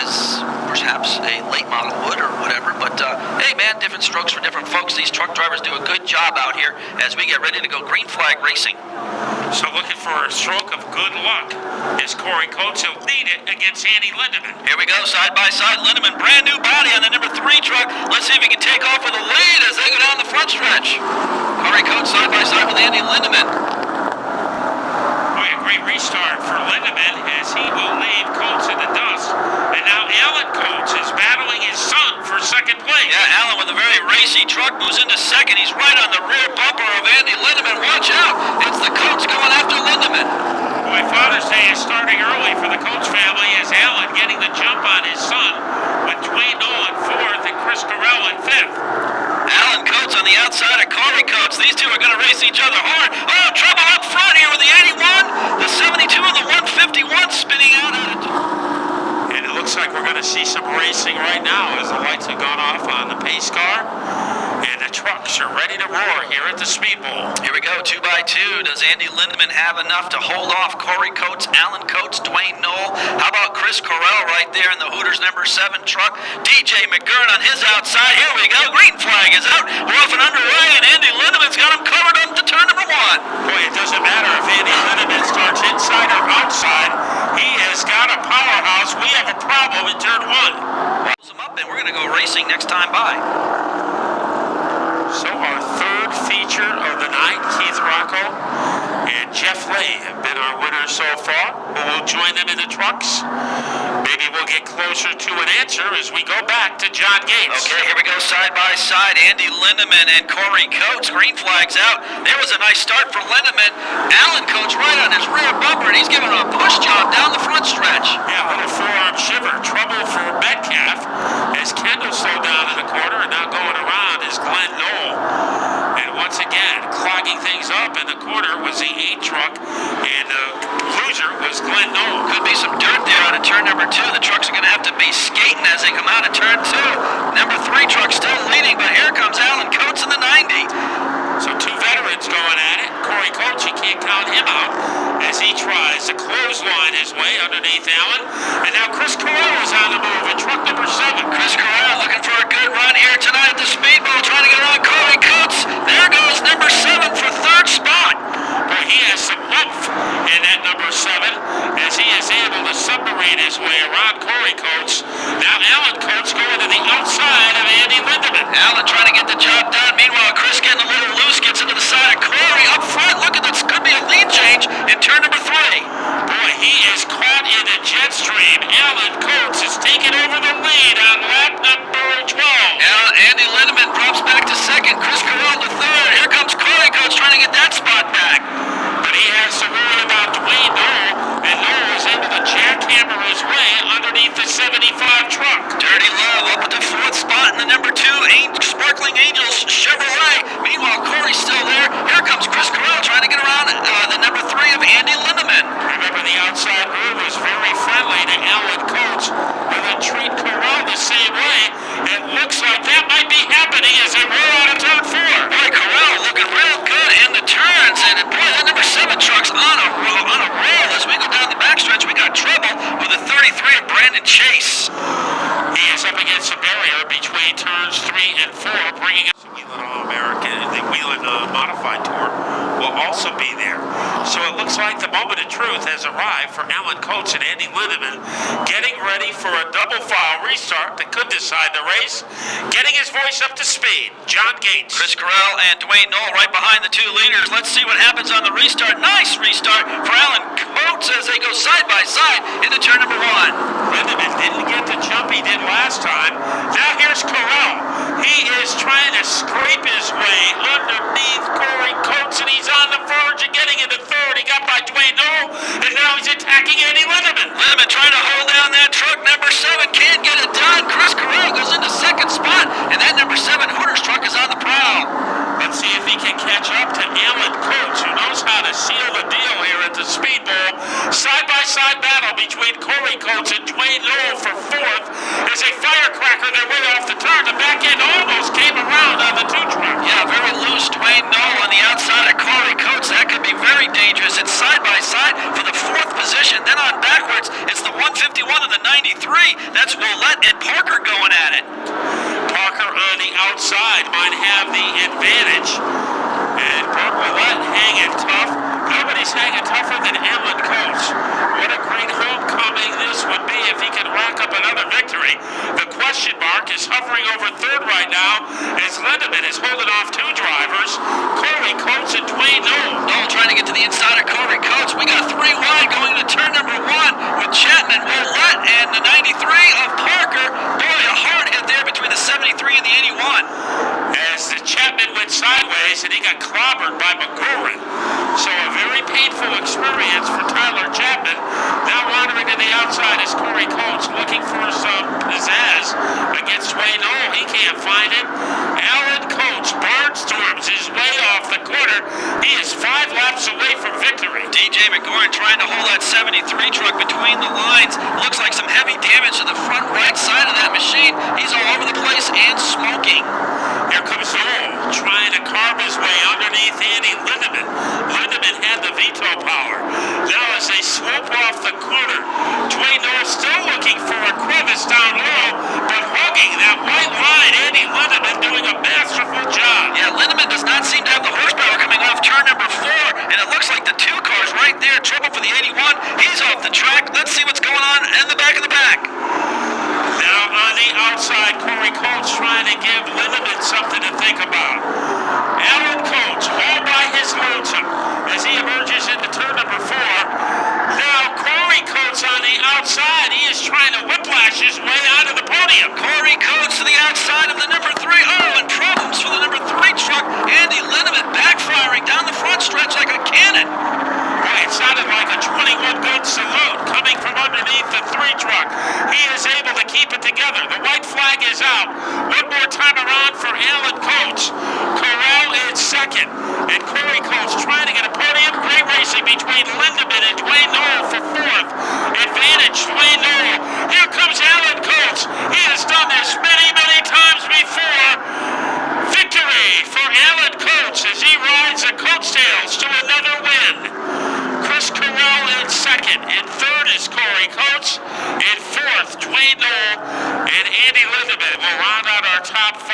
is perhaps a late model wood or whatever, but hey man, different strokes for different folks. These truck drivers do a good job out here as we get ready to go green flag racing. So looking for a stroke of good luck is Corey Coates. He'll need it against Andy Lindemann. Here we go, side by side. Lindemann, brand new body on the number 3 truck. Let's see if he can take off with a lead as they go down the front stretch. Corey Coates side by side with Andy Lindemann. Boy, a great restart for Lindemann as he will leave Coates in the dust. And now Alan Coates is battling his son for 2nd place. Yeah, Alan with a very racy truck moves into 2nd. He's right on the rear bumper of Andy Lindemann. Watch out. It's the Coates going after Lindemann. Boy, Father's Day is starting early for the Coates family as Alan getting the jump on his son with Dwayne Knoll in 4th and Chris Carell in 5th. Alan Coates on the outside of Corey Coates. These two are going to race each other hard. Oh, trouble up front here with the 81, the 72, and the 151 spinning out at it. And it looks like we're going to see some racing right now as the lights have gone off on the pace car. And the trucks are ready to roar here at the Speedbowl. Here we go, 2 by 2. Does Andy Lindemann have enough to hold off Corey Coates, Alan Coates, Dwayne Knoll? How about Chris Carell right there in the Hooters number 7 truck? DJ McGurn on his outside. Here we go. Green flag is out. We're off and underway, and Andy Lindemann's got him covered up to turn number 1. Boy, it doesn't matter if Andy Lindemann starts inside or outside. He has got a powerhouse. We have a problem in turn 1. Him up, and we're we're going to go racing next time by. So our third feature of the night, Keith Rocco and Jeff Lay have been our winners so far. Who will join them in the trucks? Maybe we'll get closer to an answer as we go back to John Gates. Okay, here we go side by side. Andy Lindemann and Corey Coates. Green flags out. There was a nice start for Lindemann. Alan Coates right on his rear bumper, and he's giving him a push job down the front stretch. Yeah, a little forearm shiver. Trouble for Metcalf as Kendall slowed down in the corner, and now going around is Glenn Knoll. And once again, clogging things up in the corner was the 8 truck, and the loser was Glenn Knoll. Could be some dirt there out of turn number 2. The trucks are going to have to be skating as they come out of turn 2. Number 3 truck still leading, but here comes Alan Coates in the 90. So 2 veterans going at it. Corey Coates, you can't count him out as he tries to clothesline his way underneath Allen. And now Chris Corral is on the move in truck number 7. Chris Corral looking for a good run here tonight at the speedbowl, trying to get around Corey Coates. There goes number 7 for 3rd spot. Boy, he has some oomph in that number 7 as he is able to submarine his way around Corey Coates. Now Alan Coates going to the outside of Andy Lindemann. Allen trying to get the job done. Meanwhile, Chris getting a little loose, gets into the side of Corey up front. Look at this, could be a lead change in turn number 3. Boy, he is caught in the jet stream. Alan Coates is taking over the lead on lap number 12. Now Andy Lindemann drops back to 2nd. Chris Corral to 3rd. Here comes Corey Coates trying to get that spot back. But he has to worry about Dwayne Knoll, and Knoll is able to jackhammer his way underneath the 75 truck. Dirty Love up at the 4th spot in the number 2 Sparkling Angels Chevrolet. Meanwhile, Corey's still there. Here comes Chris Corral trying to get around the number 3 of Andy Lindemann. Remember, the outside move was very friendly to Alan Coates, who then treat Corral the same way. It looks like that might be happening as they roll out of turn 4. Boy, Corral looking real good in the turns, and boy, that number 7 truck's on a roll as we go down the backstretch. We got trouble with the 33 of Brandon Chase. He is up against a barrier between turns 3 and 4, bringing us the Wheeling All-American. The Wheeling Modified Tour will also be there. So it looks like the moment of truth has arrived for Alan Coates and Andy Lindemann, getting ready for a double file restart that could decide the race. Getting his voice up to speed, John Gates. Chris Corral and Dwayne Knoll right behind the 2 leaders. Let's see what happens on the restart. Nice restart for Alan Coates as they go side by side into turn number 1. Lindemann didn't get the jump he did last time. Now here's Corral. He is trying to scrape his way underneath Corey Coates, and he's on the verge of getting into 3rd. He got by Dwayne Knoll, and now he's attacking Andy Lindemann. Lindemann trying to hold down that truck. Number 7 can't get it done. Chris Corral goes into 2nd spot, and that number 7 Hooters truck is on the prowl. Let's see if he can catch up to Alan Coates, who knows how to seal the deal here at the speedbowl. Side-by-side battle between Corey Coates and Dwayne Knoll for 4th as they firecracker their way off the turn. The back end almost came around on the 2 truck. Yeah, very loose Dwayne Knoll on the outside of Corey Coates. That could be very dangerous. It's side-by-side for the 4th position. Then on backwards, it's the 151 and the 93. That's Willett and Parker going at it. Parker on the outside might have the advantage. And Burt Willett hanging tough. Nobody's hanging tougher than Alan Coates. What a great homecoming this would be if he could rack up another victory. The question mark is hovering over 3rd right now as Lindemann is holding off 2 drivers, Corey Coates and Dwayne Knoll. Knoll trying to get to the inside of Corey Coates. We got 3 wide going to turn number 1 with Chapman, Willett, and the 93 of Parker. Boy, a hard hit there between the 73 and the 81. As the Chapman went sideways and he got clobbered by McGoran. So a very painful experience for Tyler Chapman. Now wandering to the outside is Corey Coates looking for some pizzazz against Dwayne Knoll. He can't find it. Alan Coates barnstorms his way off the corner. He is 5 laps away from victory. DJ McGoran trying to hold that 73 truck between the lines. Looks like some heavy damage to the front right side of that machine. He's all over the place and smoking. Here comes Knoll trying to carve his way underneath Andy Lindemann. Lindemann had the veto power. Now as they swoop off the corner, Dwayne Knoll still looking for a crevice down low, but hugging that white line. Andy Lindemann doing a masterful job. Yeah, Lindemann does not seem to have the horsepower coming off turn number 4, and it looks like the 2 cars right there. Trouble for the 81. He's off the track. Let's see what's going on in the back of the pack. Now on the the outside, Corey Coates trying to give Lindemann something to think about. Alan Coates all by his lonesome as he emerges into turn number 4. Now Corey Coates on the outside. He is trying to whiplash his way out of the podium. Corey Coates to the outside of the number 3. Oh, and problems for the number 3 truck. Andy Lindemann backfiring down the front stretch like a cannon. Boy, it sounded like a 21-gun salute coming from underneath the 3 truck. He is able to keep it together. The white flag is out. One more time around for Alan Coates. Corral in second. And Corey Coates trying to get a podium. Great racing between Lindemann and Dwayne Knoll for 4th. Advantage Dwayne Knoll. Here comes Alan Coates. He has done this many, many times before. Victory for Alan Coates as he rides the coattails to another win. Chris Corral in second. In third is Corey Coates. In 4th, Dwayne Knoll and Andy Lindemann will round out our top 5.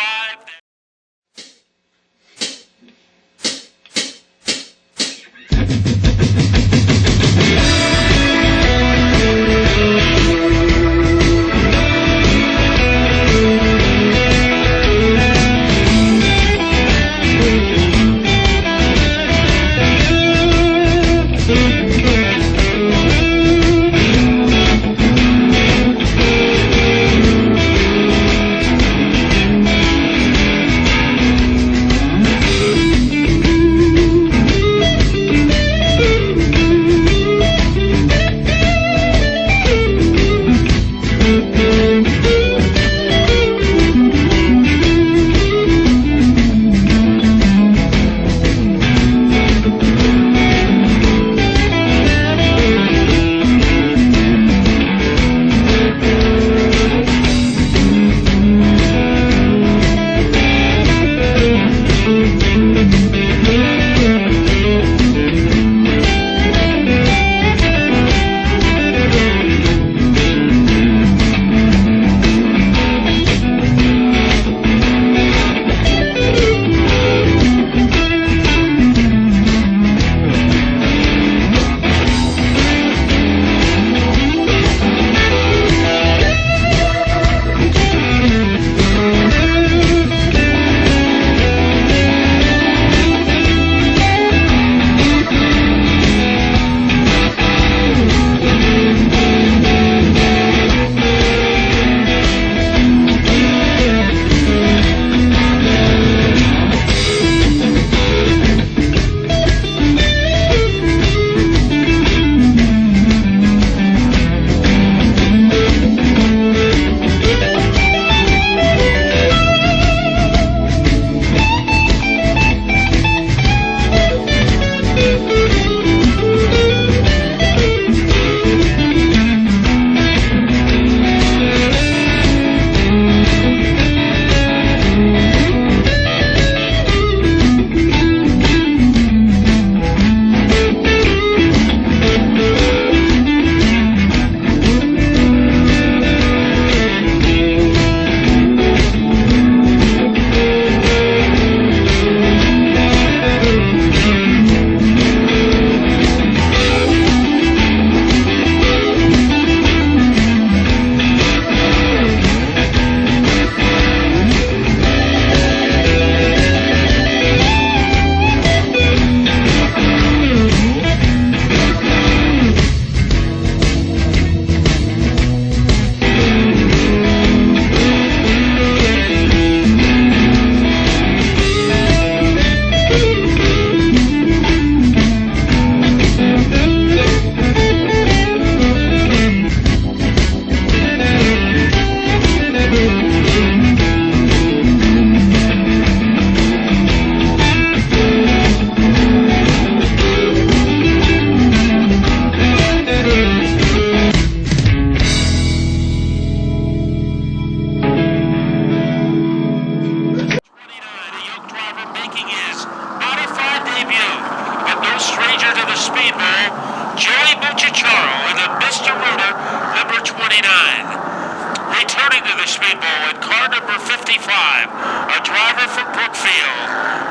Returning to the speedbowl in car number 55, a driver from Brookfield,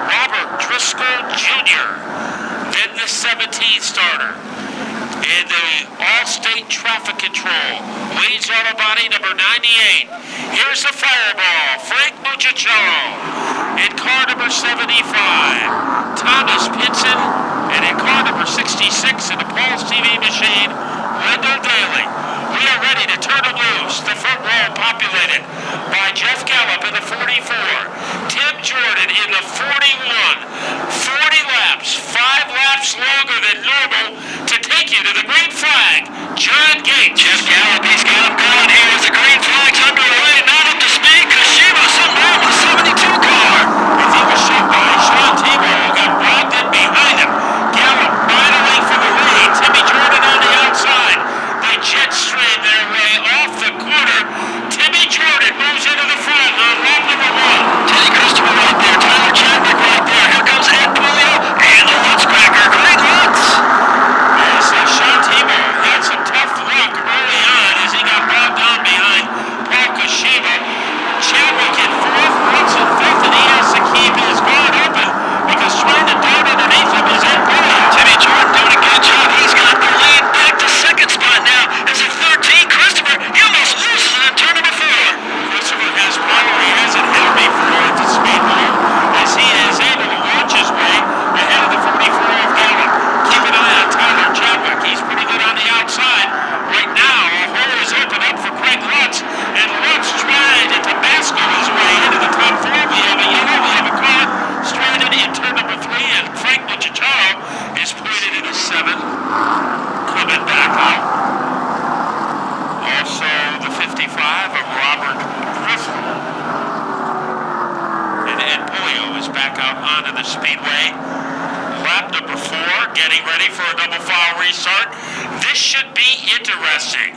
Robert Driscoll Jr., then the 17 starter. in the All-State Traffic Control. Leads auto body number 98. Here's the fireball, Frank Muccicello. In car number 75, Thomas Pinson. And in car number 66 in the Paul's TV machine, Wendell Daly. We are ready to turn them loose. The front row populated by Jeff Gallup in the 44. Tim Jordan in the 41. 40 laps, 5 laps longer than normal to take you to the green flag. John Gates. Jeff Gallup, he's got him going here as the green flag's underway. Not up to speed. Kashiba, something wrong with the 72 car. If he was shot by Sean Tebow, got bogged in behind him. Gallup battling for the lead. Timmy Jordan on the outside. They jet stream their way off the corner. Timmy Jordan moves into the front on lap number 1. Teddy Christopher right there. Tyler Chadwick right there. Here comes Ed Pulio and the Lutz cracker, Greg Lutz. As Sean Tebow had some tough luck early on as he got bogged down behind Paul Kashiba. Chadwick in 4th, Lutz in 5th, and he has to keep his guard open because trying to dart underneath him is Ed Pulio. Timmy Jordan doing a good job. He's got the lead back to 2nd spot now. As a 13, Christopher, he almost loses it in turn number 4. Christopher hasn't held before at the speedbowl as he is able to launch his way ahead of the 44 of Gallup. Keep an eye on Tyler Chadwick. He's pretty good on the outside. Right now, a hole is opened up for Craig Lutz, and Lutz trying to Tabasco his way into the top 4. We have a yellow, we have a car stranded in turn number 3, and Frank Muccicello is pointed into 7, coming back out. Also, the 55 of Robert Griffin. And Ed Pulio is back out onto the speedway. Lap number 4, getting ready for a double file restart. This should be interesting.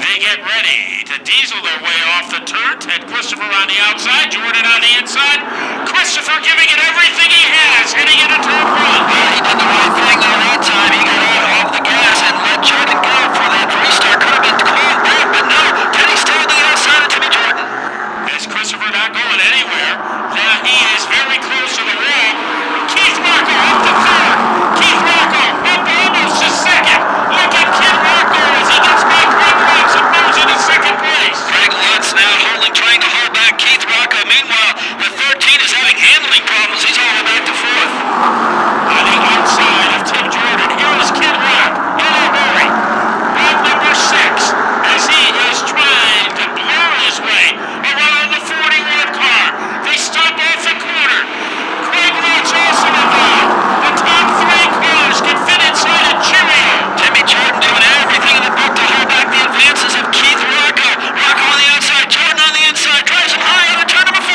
They get ready to diesel their way off the turn. Ted Christopher on the outside, Jordan on the inside. Christopher giving it everything he has, heading into turn 1. Well, he did the right thing the right time. He got out off the gas and let Jordan go for that restart. Could have been called back, but no. Teddy's still on the outside of Timmy Jordan. As Christopher not going anywhere. Now he is very close to the wall. Keith Rocco up to 3rd. Keith Rocco up almost to 2nd. Look at Kid Rocco as he gets by Craig Lutz and moves into 2nd place. Craig Lutz now trying to hold back Keith Rocco. Meanwhile, the 13 is having handling problems. He's all the way back to 4th. On the outside of Tim Jordan, here is Kid Rock in a hurry. Lap number 6 as he is trying to blow his way around the 41 car. They stop off the corner. Craig Lutz also involved. The top 3 cars can fit inside a Cheerio. Timmy Jordan doing everything in the book to hold back the advances of Keith Rocco. Rocco on the outside, Jordan on the inside, drives him high into turn number 4.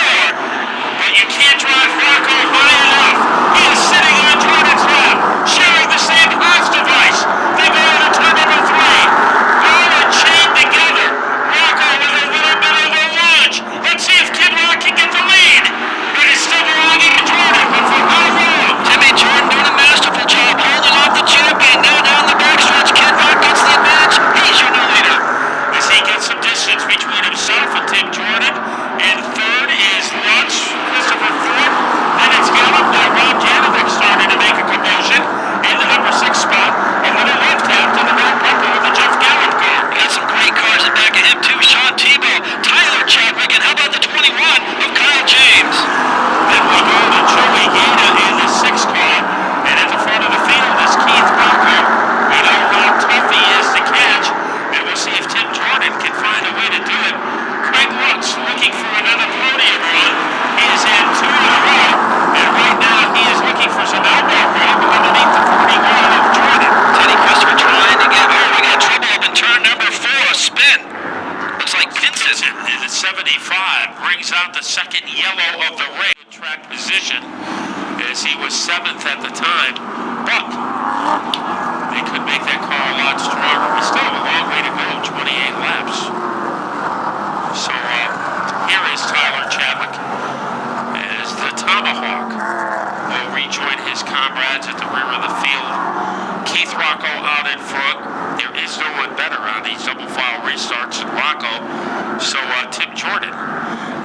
But you can't drive Rocco high enough. He is sitting on Jordan's lap, sharing the same Haas device. They go into turn number 3. All are chained together. Rocco with a little bit of a launch. Let's see if Kid Rock can get the lead. It is still belonging to Jordan, but for how long? Timmy Jordan doing a masterful job holding off the champion. Now down the backstretch, Kid Rock gets the advantage. He's your new leader. As he gets some distance between himself and Tim Jordan. And 3rd is Lutz, Christopher 4th. Then it's Gallup. Now Rob Janovic starting to make a commotion in the number 6 spot. A little left half to the back bumper of the Jeff Gallup car. We got some great cars in back of him too. Sean Tebow, Tyler Chadwick, and how about the 21 of Kyle James? Then we go to Joey Gaeta in the 6 car. And at the front of the field is Keith Rocco. We know how tough he is to catch. And we'll see if Tim Jordan can find a way to do it. Craig Lutz looking for another podium run. He is in 2 in a row. And right now he is looking for some elbow room underneath the 41 of Jordan. Teddy Christopher trying to get home. We got trouble up in turn number 4. A spin. Looks like Vincent. In the 75 brings out the 2nd yellow of the race. Track position as he was 7th at the time. But they could make that car a lot stronger. We still have a long way to go. 28 laps. So here is Tyler Chadwick as the Tomahawk will rejoin his comrades at the rear of the field. Keith Rocco out in front. There is no one better on these double file restarts than Rocco. So Tim Jordan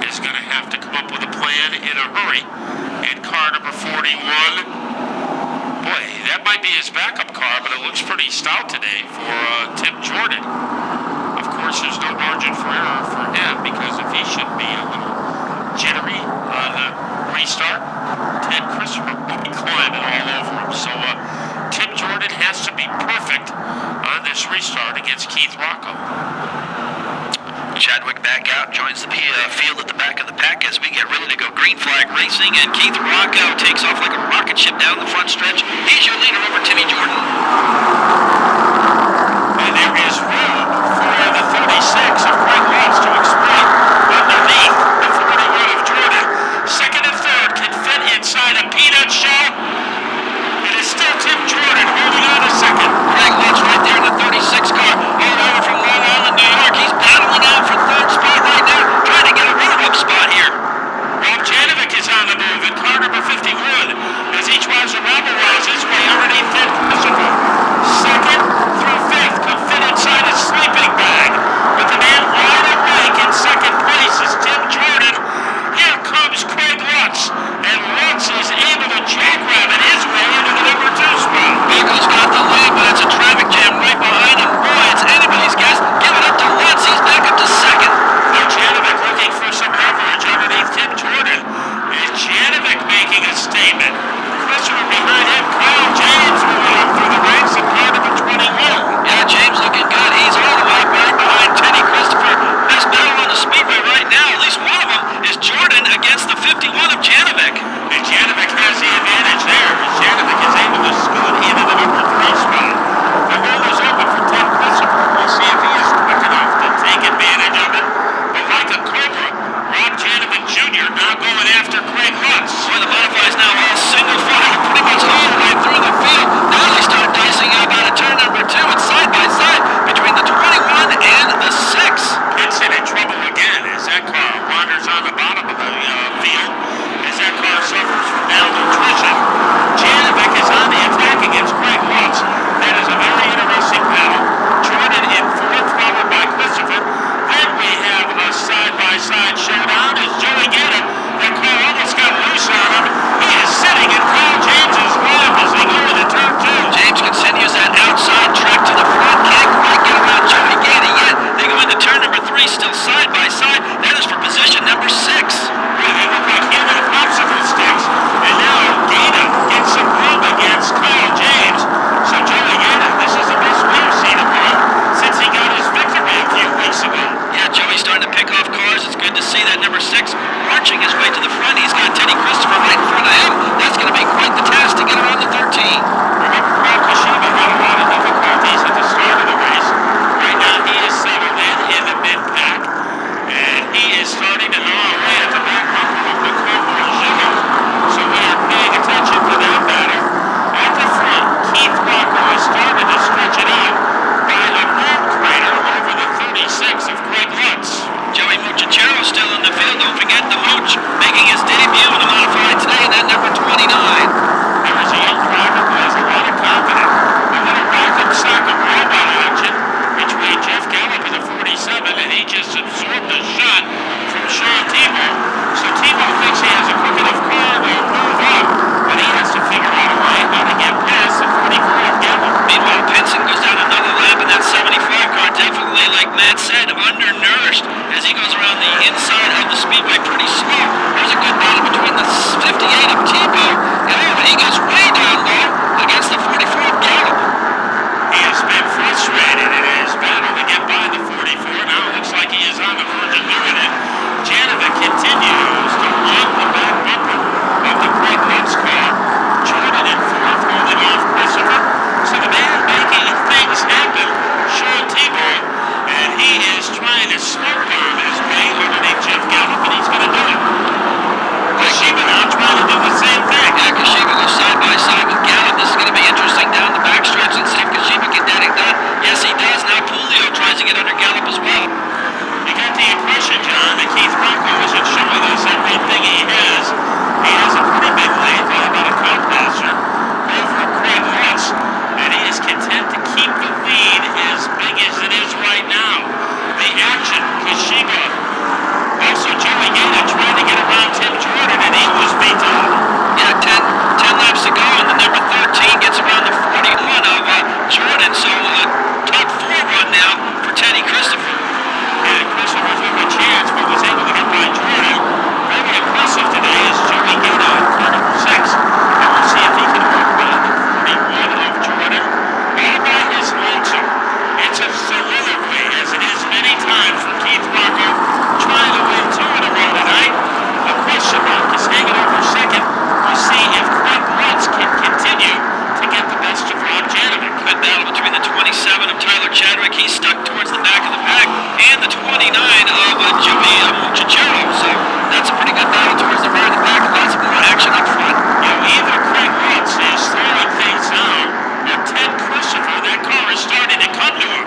is going to have to come up with a plan in a hurry. In car number 41, boy, That might be his backup car, but it looks pretty stout today for Tim Jordan. Of course, there's no margin for error for him because if he should be a little jittery on the restart, Ted Christopher will be climbing all over him. So Tim Jordan has to be perfect on this restart against Keith Rocco. Chadwick back out, joins the field at the back of the pack as we get ready to go green flag racing, and Keith Rocco takes off like a rocket ship down the front stretch. He's your leader over Timmy Jordan. And there is room for the 36 of Greg Leeds to exploit underneath the 41 of Jordan. Second and third can fit inside a peanut shell. It is still Tim Jordan holding on a second. Greg Leeds right there in the 36 car, all over from Long Island, New York. He's battling out for third spot right now, trying to get a run-up spot here. Rob Janovic is on the move in car number 51 as he tries to rabble-rouse his way underneath Ted Christopher. Chadwick, he's stuck towards the back of the pack, and the 29 of Jimmy Muchachero. So that's a pretty good battle towards the rear of the pack. Lots more action up front. Either Craig Watts is slowing things down, or Ted Christopher, that car is starting to come to him,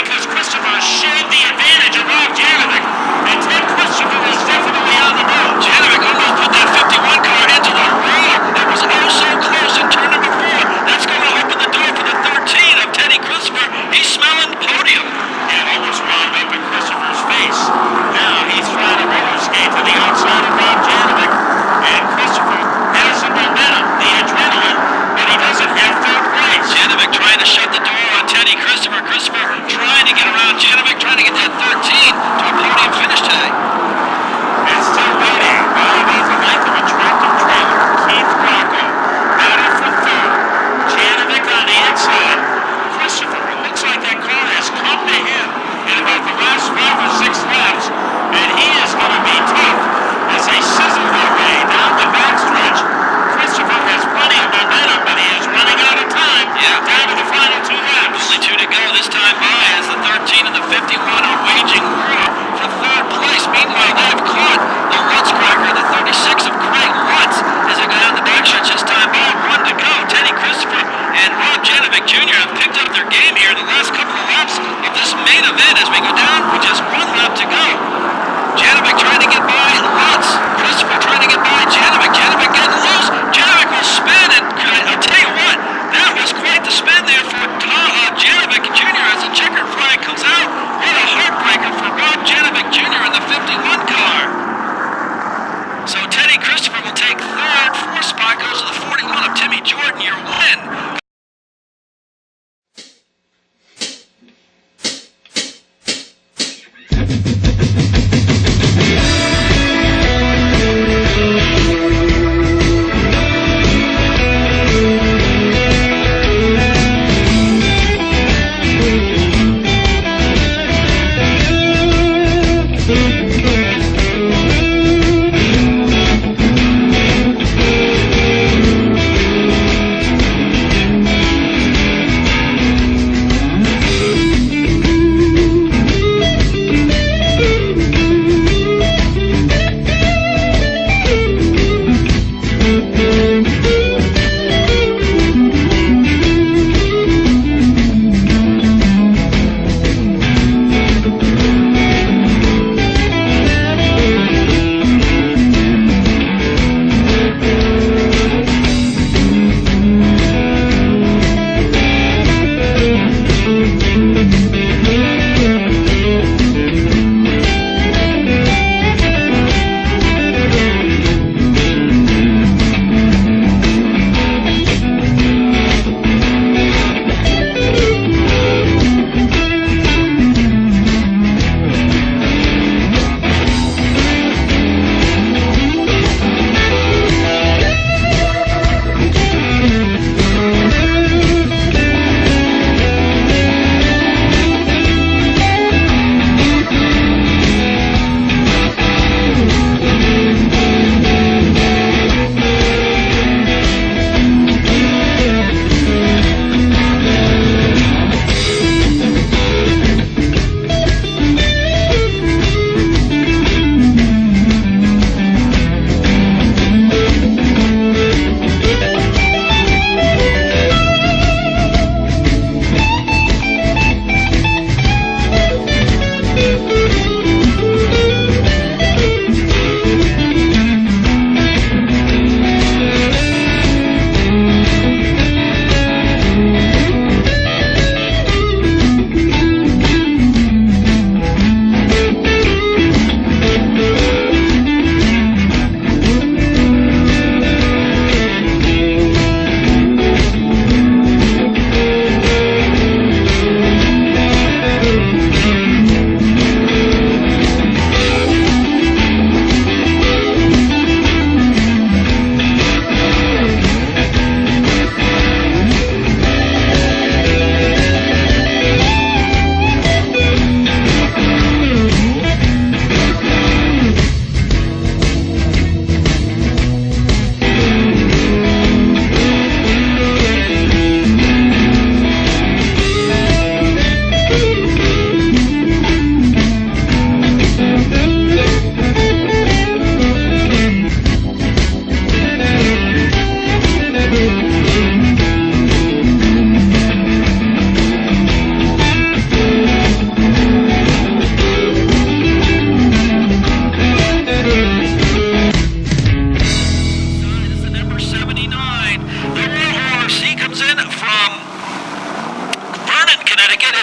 because Christopher shaved the advantage of Rob Janovic, and Ted Christopher is definitely on the road. Janovic almost put that 51 car into the road. It was oh so close in turn number 4. That's going to open the door for the 13 of Teddy Christopher. He's smelling the podium. It almost wound up in Christopher's face. Now he's trying to roller skate to the outside of Rob Janovic, and Christopher has the momentum, the adrenaline, but he doesn't have third place. Janovic trying to shut the door on Teddy Christopher. Christopher trying to get around Janovic, trying to get that 13 to a podium finish today. And still waiting, well, he's the length of a tractor trailer. Keith Rocco, battle for third. Janovic on the inside. Christopher, it looks like that car has come to him in about the last 5 or 6 laps, and he is going to be tough as they sizzle their way down the backstretch. Christopher has plenty of momentum, but he is running out of time down to the final 2 laps. Only 2 to go this time by as the 13 and the 51 are waging war for third place. Meanwhile, they have caught the Wutzcracker, the 36 of Craig Wutz, as they go down the backstretch this time by. 1 to go. Teddy Christopher and Rob Janovic Jr. have picked up their game here the last couple of laps of this main event as we go down with just 1 lap to go. Janovic trying to get by Wutz. Christopher trying to get by Janovic. Janovic getting loose. Janovic will spin, and I'll tell you what, that was quite the spin there for Janovic Jr. as the checkered flag comes out. What a heartbreaker for Rob Janovic Jr. in the 51 car. So Teddy Christopher will take third. 4 spot goes to the 41 of Timmy Jordan, your win.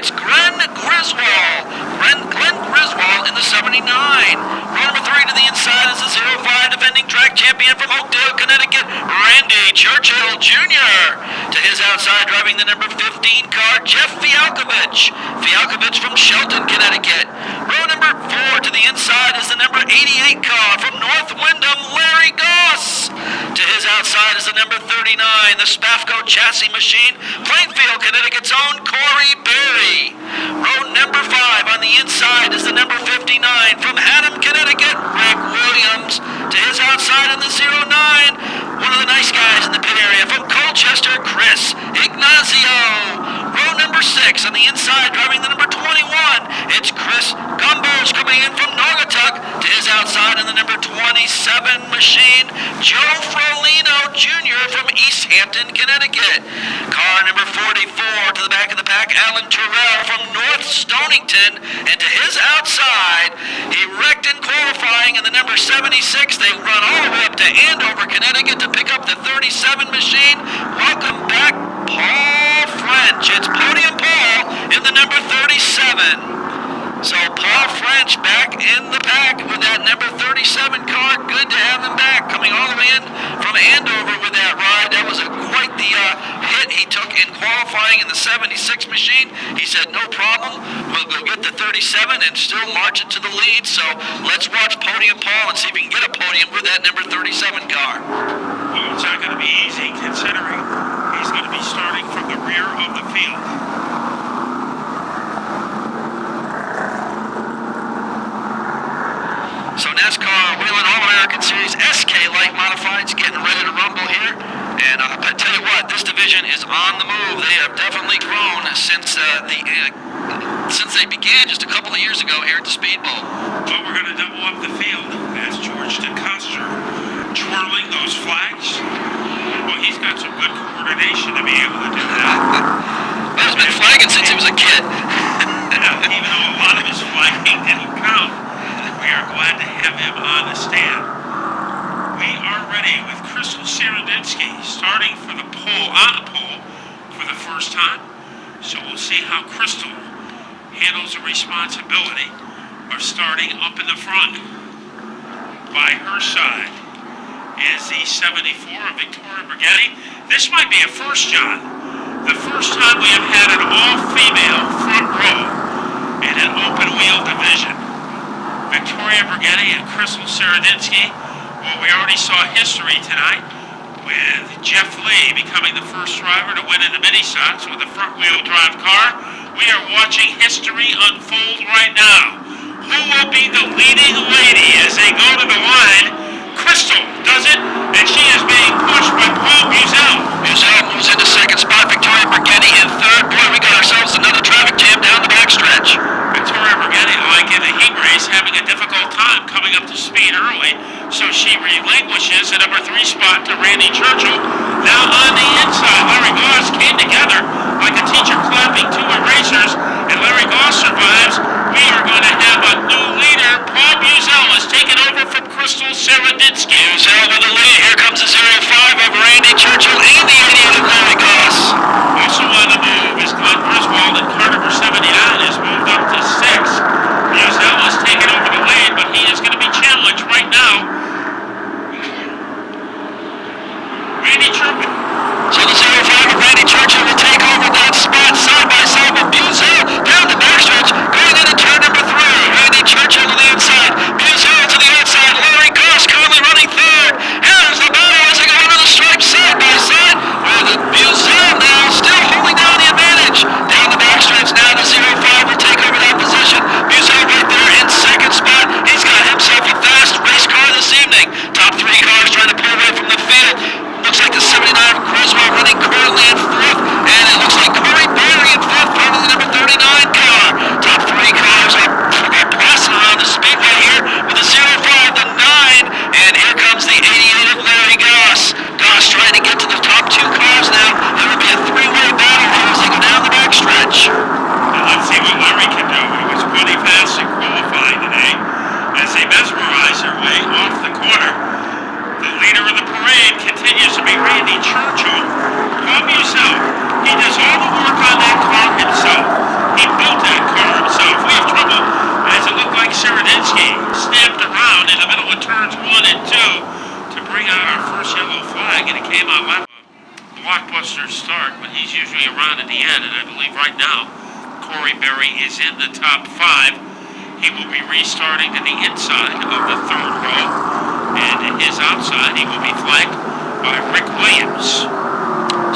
it's Glenn Griswold. Glenn Griswold in the 79. Row number 3 to the inside is the 05 defending track champion from Oakdale, Connecticut, Randy Churchill Jr. To his outside, driving the number 15 car, Jeff Fialkovich. Fialkovich from Shelton, Connecticut. Row number 4 to the inside is the number 88 car from North Windham, Larry Goss. To his outside is the number 39, the Spafco chassis machine, Plainfield, Connecticut's own Corey Berry. Row number 5 on the inside is the number 59 from Haddam, Connecticut, Rick Williams. To his outside in the 09, one of the nice guys in the pit area from Colchester, Chris Ignazio. Row number 6 on the inside, driving the number 21, it's Chris Gumbos coming in from Naugatuck. To his outside in the number 27 machine, Joe Frolino Jr. from East Hampton, Connecticut. Car number 44 to the back of the pack, Alan Terrell from North Stonington. And to his outside, he wrecked in qualifying in the number 76. They run all the way up to Andover, Connecticut to pick up the 37 machine. Welcome back, Paul French. It's Podium Paul in the number 37. So Paul French back in the pack with that number 37 car. Good to have him back, coming all the way in from Andover with that ride. That was quite the hit he took in qualifying in the 76 machine. He said, no problem, we'll go get the 37 and still march it to the lead. So let's watch Podium Paul and see if we can get a podium with that number 37 car. Well, it's not going to be easy considering he's going to be starting from the rear of the field. So NASCAR Whelen All-American Series SK Light Modifieds getting ready to rumble here. And I tell you what, this division is on the move. They have definitely grown since they began just a couple of years ago here at the Speedbowl. Well, we're going to double up the field as George DeCoster twirling those flags. Well, he's got some good coordination to be able to do that. Well, he's been flagging since he was a kid. Yeah, even though a lot of his flagging didn't count, we are glad to have him on the stand. We are ready with Crystal Seredinsky starting for the on the pole for the first time. So we'll see how Crystal handles the responsibility of starting up in the front. By her side is the 74 of Victoria Brigetti. This might be a first, John. The first time we have had an all-female front row in an open-wheel division. Victoria Brigetti and Crystal Seredinsky. Well, we already saw history tonight with Jeff Lee becoming the first driver to win in the mini-stocks with a front-wheel drive car. We are watching history unfold right now. Who will be the leading lady as they go to the line? Crystal does it, and she is being pushed by Paul Buzel. Buzel moves into second spot. Victoria Brigetti in third. Boy, we got ourselves another traffic jam down the backstretch. Victoria Brigetti, like in the heat race, having a difficult time coming up to speed early, so she relinquishes the number 3 spot to Randy Churchill. Now on the inside, Larry Goss came together like a teacher clapping 2 erasers, and Larry Goss survives. We are going to have a new leader. Paul Buzel is taken over from Crystal Seredinsky. Buzel with the lead. Here comes the 05 of Randy Churchill and the 88 of Larry Goss. Also on the move is Glenn Griswold, and car number 79 has moved up to 6. Buzel is taking over the lead, but he is going to be challenged right now. Randy Churchill. So the 05 of Randy Churchill will take over believe right now Corey Berry is in the top 5. He will be restarting to the inside of the third row, and his outside he will be flanked by Rick Williams.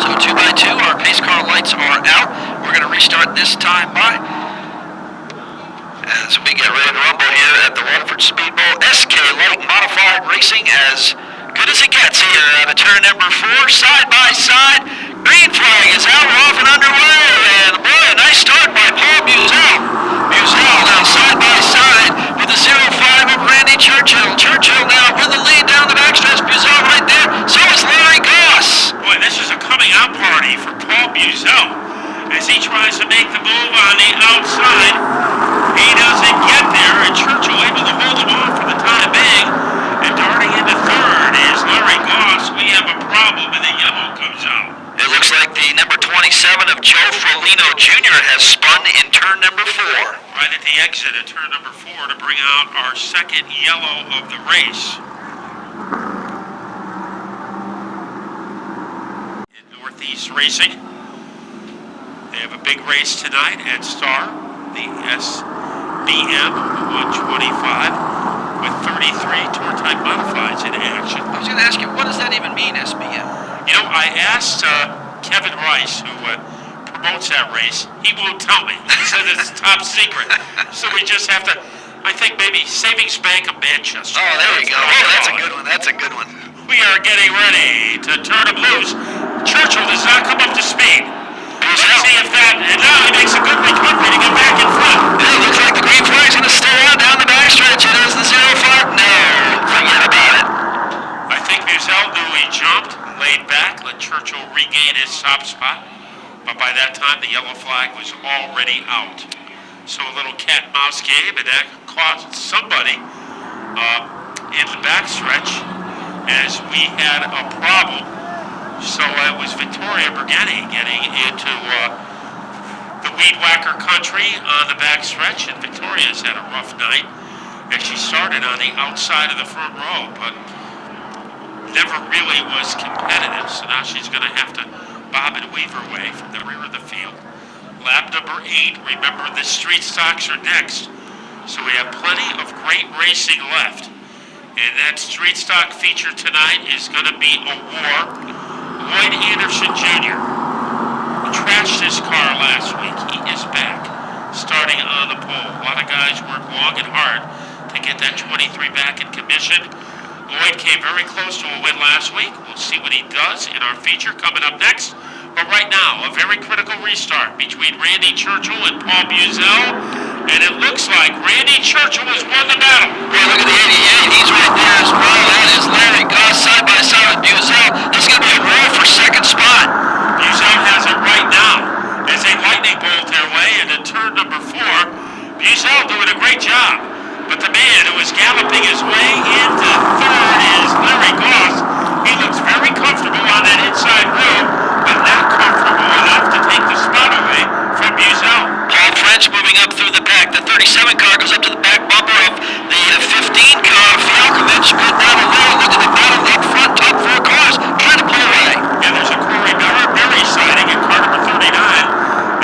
So 2 by 2, our pace car lights are out. We're going to restart this time by as we get ready to rumble here at the Waterford Speedbowl. SK Light Modified Racing, as good as it gets here at a turn number 4, side by side. Green flag is out, we're off and underway, and boy, a nice start by Paul Buzel. Buzel now side by side with the 0-5 of Randy Churchill. Churchill now with the lead down the backstretch. Buzel right there, so is Larry Goss. Boy, this is a coming out party for Paul Buzel as he tries to make the move on the outside. He doesn't get there, and Churchill able to hold him off for the time being. And darting into third is Larry Goss. We have a problem, and the yellow comes out. It looks like the number 27 of Joe Frolino Jr. has spun in turn number 4. Right at the exit of turn number 4 to bring out our second yellow of the race. In Northeast Racing, they have a big race tonight at Star, the SBM 125, with 33 tour-type modifieds in action. I was going to ask you, what does that even mean, SBM? You know, I asked Kevin Rice, who promotes that race. He won't tell me. He says it's top secret. So we just have to, I think maybe Savings Bank of Manchester. Oh, there you go. Oh, that's a good one. That's a good one. We are getting ready to turn him loose. Churchill does not come up to speed. Let's see if that, and now he makes a good recovery to get back in front. Yeah, looks like the green flag's going to stay out down the backstretch. It is the 0-5. No, forget about it. I think Buzel knew he jumped, laid back, let Churchill regain his top spot. But by that time, the yellow flag was already out. So a little cat and mouse game, and that caused somebody in the backstretch as we had a problem. So it was Victoria Bergetti getting into the weed whacker country on the backstretch, and Victoria's had a rough night as she started on the outside of the front row, but never really was competitive. So now she's going to have to bob and weave her way from the rear of the field. Lap number 8. Remember, the street stocks are next, so we have plenty of great racing left. And that street stock feature tonight is going to be a war. Lloyd Anderson Jr. trashed his car last week. He is back, starting on the pole. A lot of guys work long and hard to get that 23 back in commission. Lloyd came very close to a win last week. We'll see what he does in our feature coming up next. But right now, a very critical restart between Randy Churchill and Paul Buzel. And it looks like Randy Churchill has won the battle. Hey, look at the 88. He's right there as well. That is Larry Goss side by side with Buzel. This is going to be a war for second spot. Buzel has it right now as they lightning bolt their way into turn number 4. Buzel doing a great job. But the man who is galloping his way into third is Larry Goss. He looks very comfortable on that inside road, but not comfortable enough to take the spot away from Buzel. Paul French moving up through the pack. The 37 car goes up to the back bumper of the 15 car. Fialkovich, good battle there. Look at the battle up front. Top 4 cars trying to pull away. And there's a Corey Berry sighting in car number 39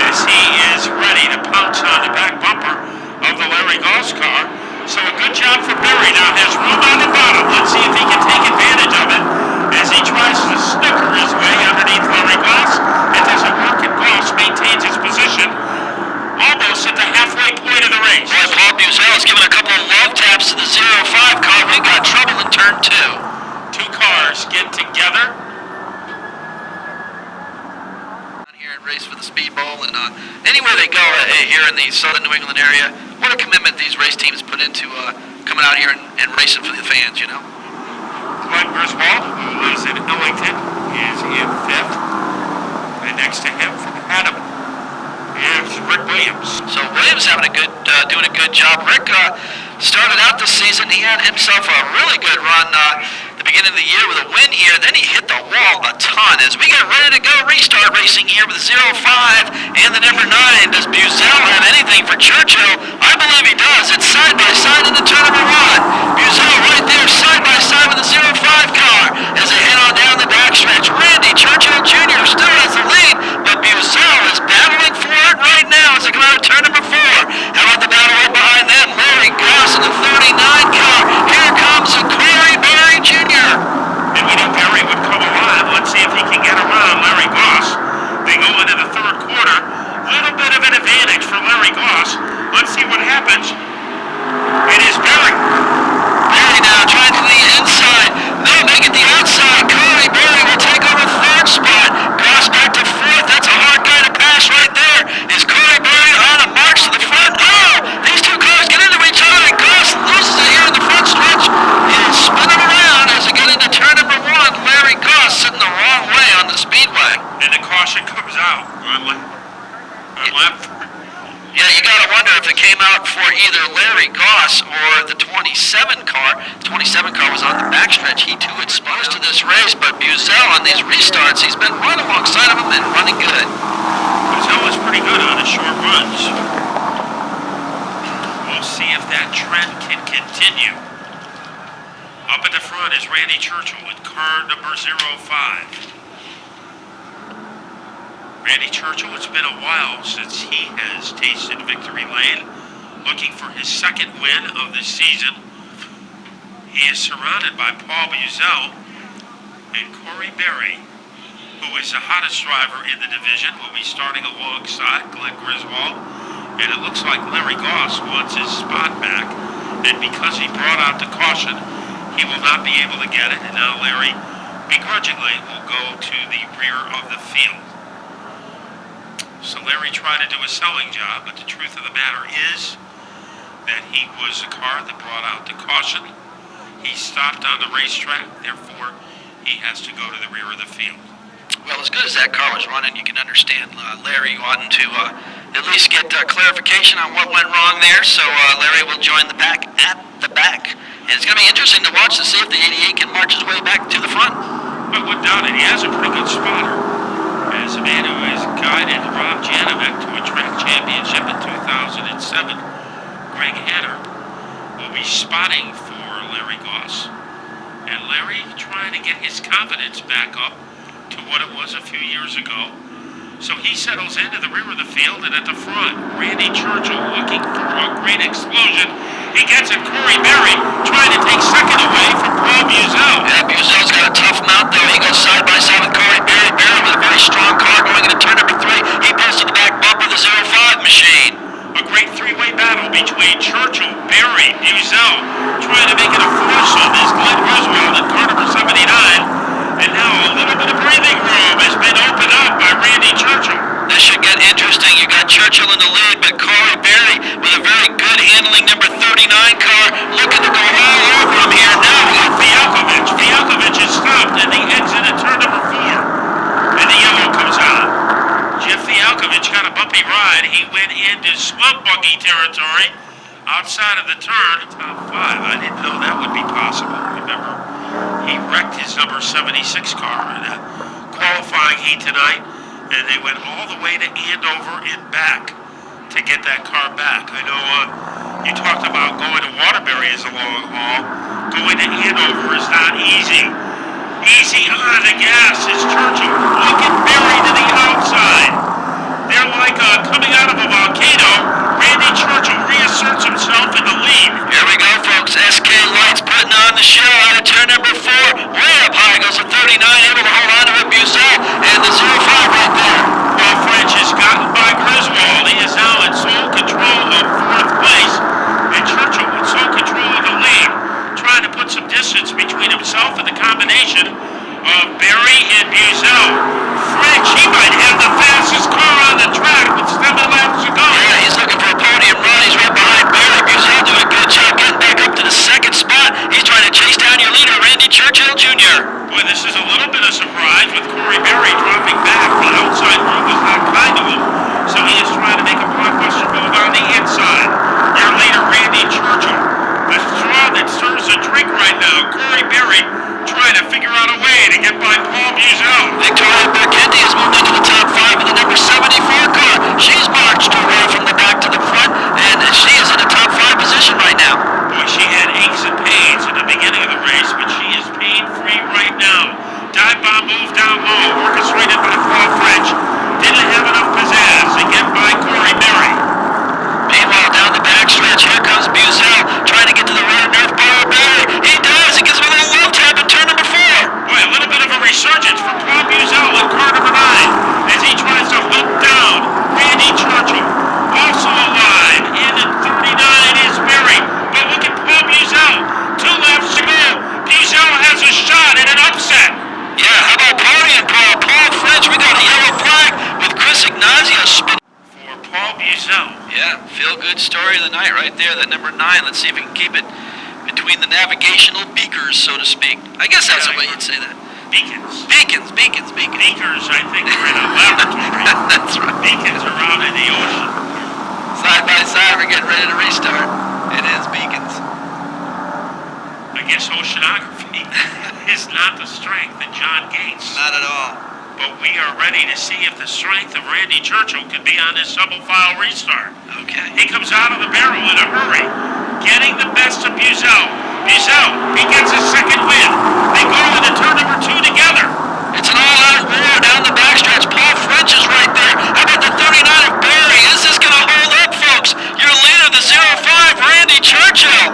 as he is ready to pounce on the back bumper of the Larry Goss car. So a good job for Berry. Now has room on the bottom. Let's see if he can take advantage of it as he tries to snooker his way underneath Larry Goss. It doesn't work, and Goss maintains his position almost at the halfway point of the race. Boy, Paul Buzel is giving a couple of love taps to the 0-5 car. We got trouble in turn 2. 2 cars get together. Here and race for the Speedbowl, and anywhere they go here in the southern New England area, what a commitment these race teams put into coming out here and racing for the fans, you know. Glenn Griswold, who is in Ellington, is in 5th. And next to him from Haddam is Rick Williams. So Williams having doing a good job. Rick started out this season. He had himself a really good run the beginning of the year with a win here. Then he hit the wall a ton. As we get ready to go restart racing here with 0-5 and the number 9. Does Buzel have anything for Churchill? I believe he does. It's side by side in the turn number 1. Buzel right there side by side with the 0-5 car as they head on down the backstretch. Randy Churchill Jr. still has the lead, but Buzel is battling for Larry Goss. Let's see what happens. It is Berry. Berry now trying to the inside. No, make it the outside. Corey Berry will take over third spot. Goss back to fourth. That's a hard guy to pass right there. Is Corey Berry on a march to the front? Oh, these two cars get into each other, and Goss loses it here in the front stretch. He'll spin it around as we get into turn number one. Larry Goss sitting the wrong way on the speedway. And the caution comes out on lap 4. Yeah, you got to wonder if it came out for either Larry Goss or the 27 car. The 27 car was on the backstretch. He too exposed to this race, but Buzel on these restarts, he's been right alongside of him and running good. Buzel is pretty good on his short runs. We'll see if that trend can continue. Up at the front is Randy Churchill with car number 05. Randy Churchill, it's been a while since he has tasted victory lane, looking for his second win of the season. He is surrounded by Paul Buzel and Corey Berry, who is the hottest driver in the division, will be starting alongside Glenn Griswold. And it looks like Larry Goss wants his spot back, and because he brought out the caution, he will not be able to get it. And now Larry, begrudgingly, will go to the rear of the field. So Larry tried to do a selling job, but the truth of the matter is that he was the car that brought out the caution. He stopped on the racetrack, therefore he has to go to the rear of the field. Well, as good as that car was running, you can understand Larry wanting to at least get clarification on what went wrong there. So Larry will join the pack at the back. And it's going to be interesting to watch to see if the 88 can march his way back to the front. I wouldn't doubt it. He has a pretty good spotter. As a man who has guided Rob Janovic to a track championship in 2007, Greg Hanner will be spotting for Larry Goss. And Larry trying to get his confidence back up to what it was a few years ago. So he settles into the rear of the field, and at the front, Randy Churchill looking for a great explosion. He gets it, Corey Berry trying to take second away from Paul Buzel. Yeah, Buzel's got a tough mount though. He goes side by side with Corey Berry. Berry with a very strong car going into turn number 3. He pulls to the back bumper of the 05 machine. A great three-way battle between Churchill, Berry, Buzel, trying to make it a foursome is Glenn Griswold in car number 79. And now a little bit of breathing room has been opened up by Randy Churchill. This should get interesting. You got Churchill in the lead, but Corey Berry with a very good handling number 39 car looking to go all over him here. Now we got Fialkovic. Fialkovic is stopped at the exit at turn number 4. And the yellow comes on. Jeff Fialkovic got a bumpy ride. He went into swamp buggy territory outside of the turn. Top 5. I didn't know that would be possible. Remember, he wrecked his number 76 car in a qualifying heat tonight, and they went all the way to Andover and back to get that car back. I know you talked about going to Waterbury as a long haul. Going to Andover is not easy. Easy on the gas is Churchill. Look at Berry to the outside. They're like coming out of a volcano. Randy Churchill reasserts himself in the lead. Here we go, folks. SK Lights putting on the show out of turn number 4. Way up high goes the 39, able to hold on to it, Buzel, and the 05 right there. Paul French is gotten by Griswold. He is now in sole control of 4th place. And Churchill in sole control of the lead, trying to put some distance between himself and the combination of Berry and Buzel. French, he might have the fastest car on the track with 7 laps to go. Yeah, he's looking for a podium run. He's right behind Berry. Buzel doing a good job getting back up to the 2nd spot. He's trying to chase down your leader, Randy Churchill. Buzel. Yeah, feel-good story of the night right there, that number 9. Let's see if we can keep it between the navigational beakers, so to speak. I guess that's the way you'd say that. Beacons. Beacons. Beakers, I think, are in a laboratory. That's right. Beacons are out in the ocean. Side by side, we're getting ready to restart. It is beacons. I guess oceanography is not the strength of John Gates. Not at all. But we are ready to see if the strength of Randy Churchill could be on this double file restart. Okay. He comes out of the barrel in a hurry, getting the best of Buzel. Buzel, he gets his second win. They go into turn number 2 together. It's an all-out war down the backstretch. Paul French is right there. How about the 39 of Barry? Is this going to hold up, folks? Your leader, the 05, Randy Churchill.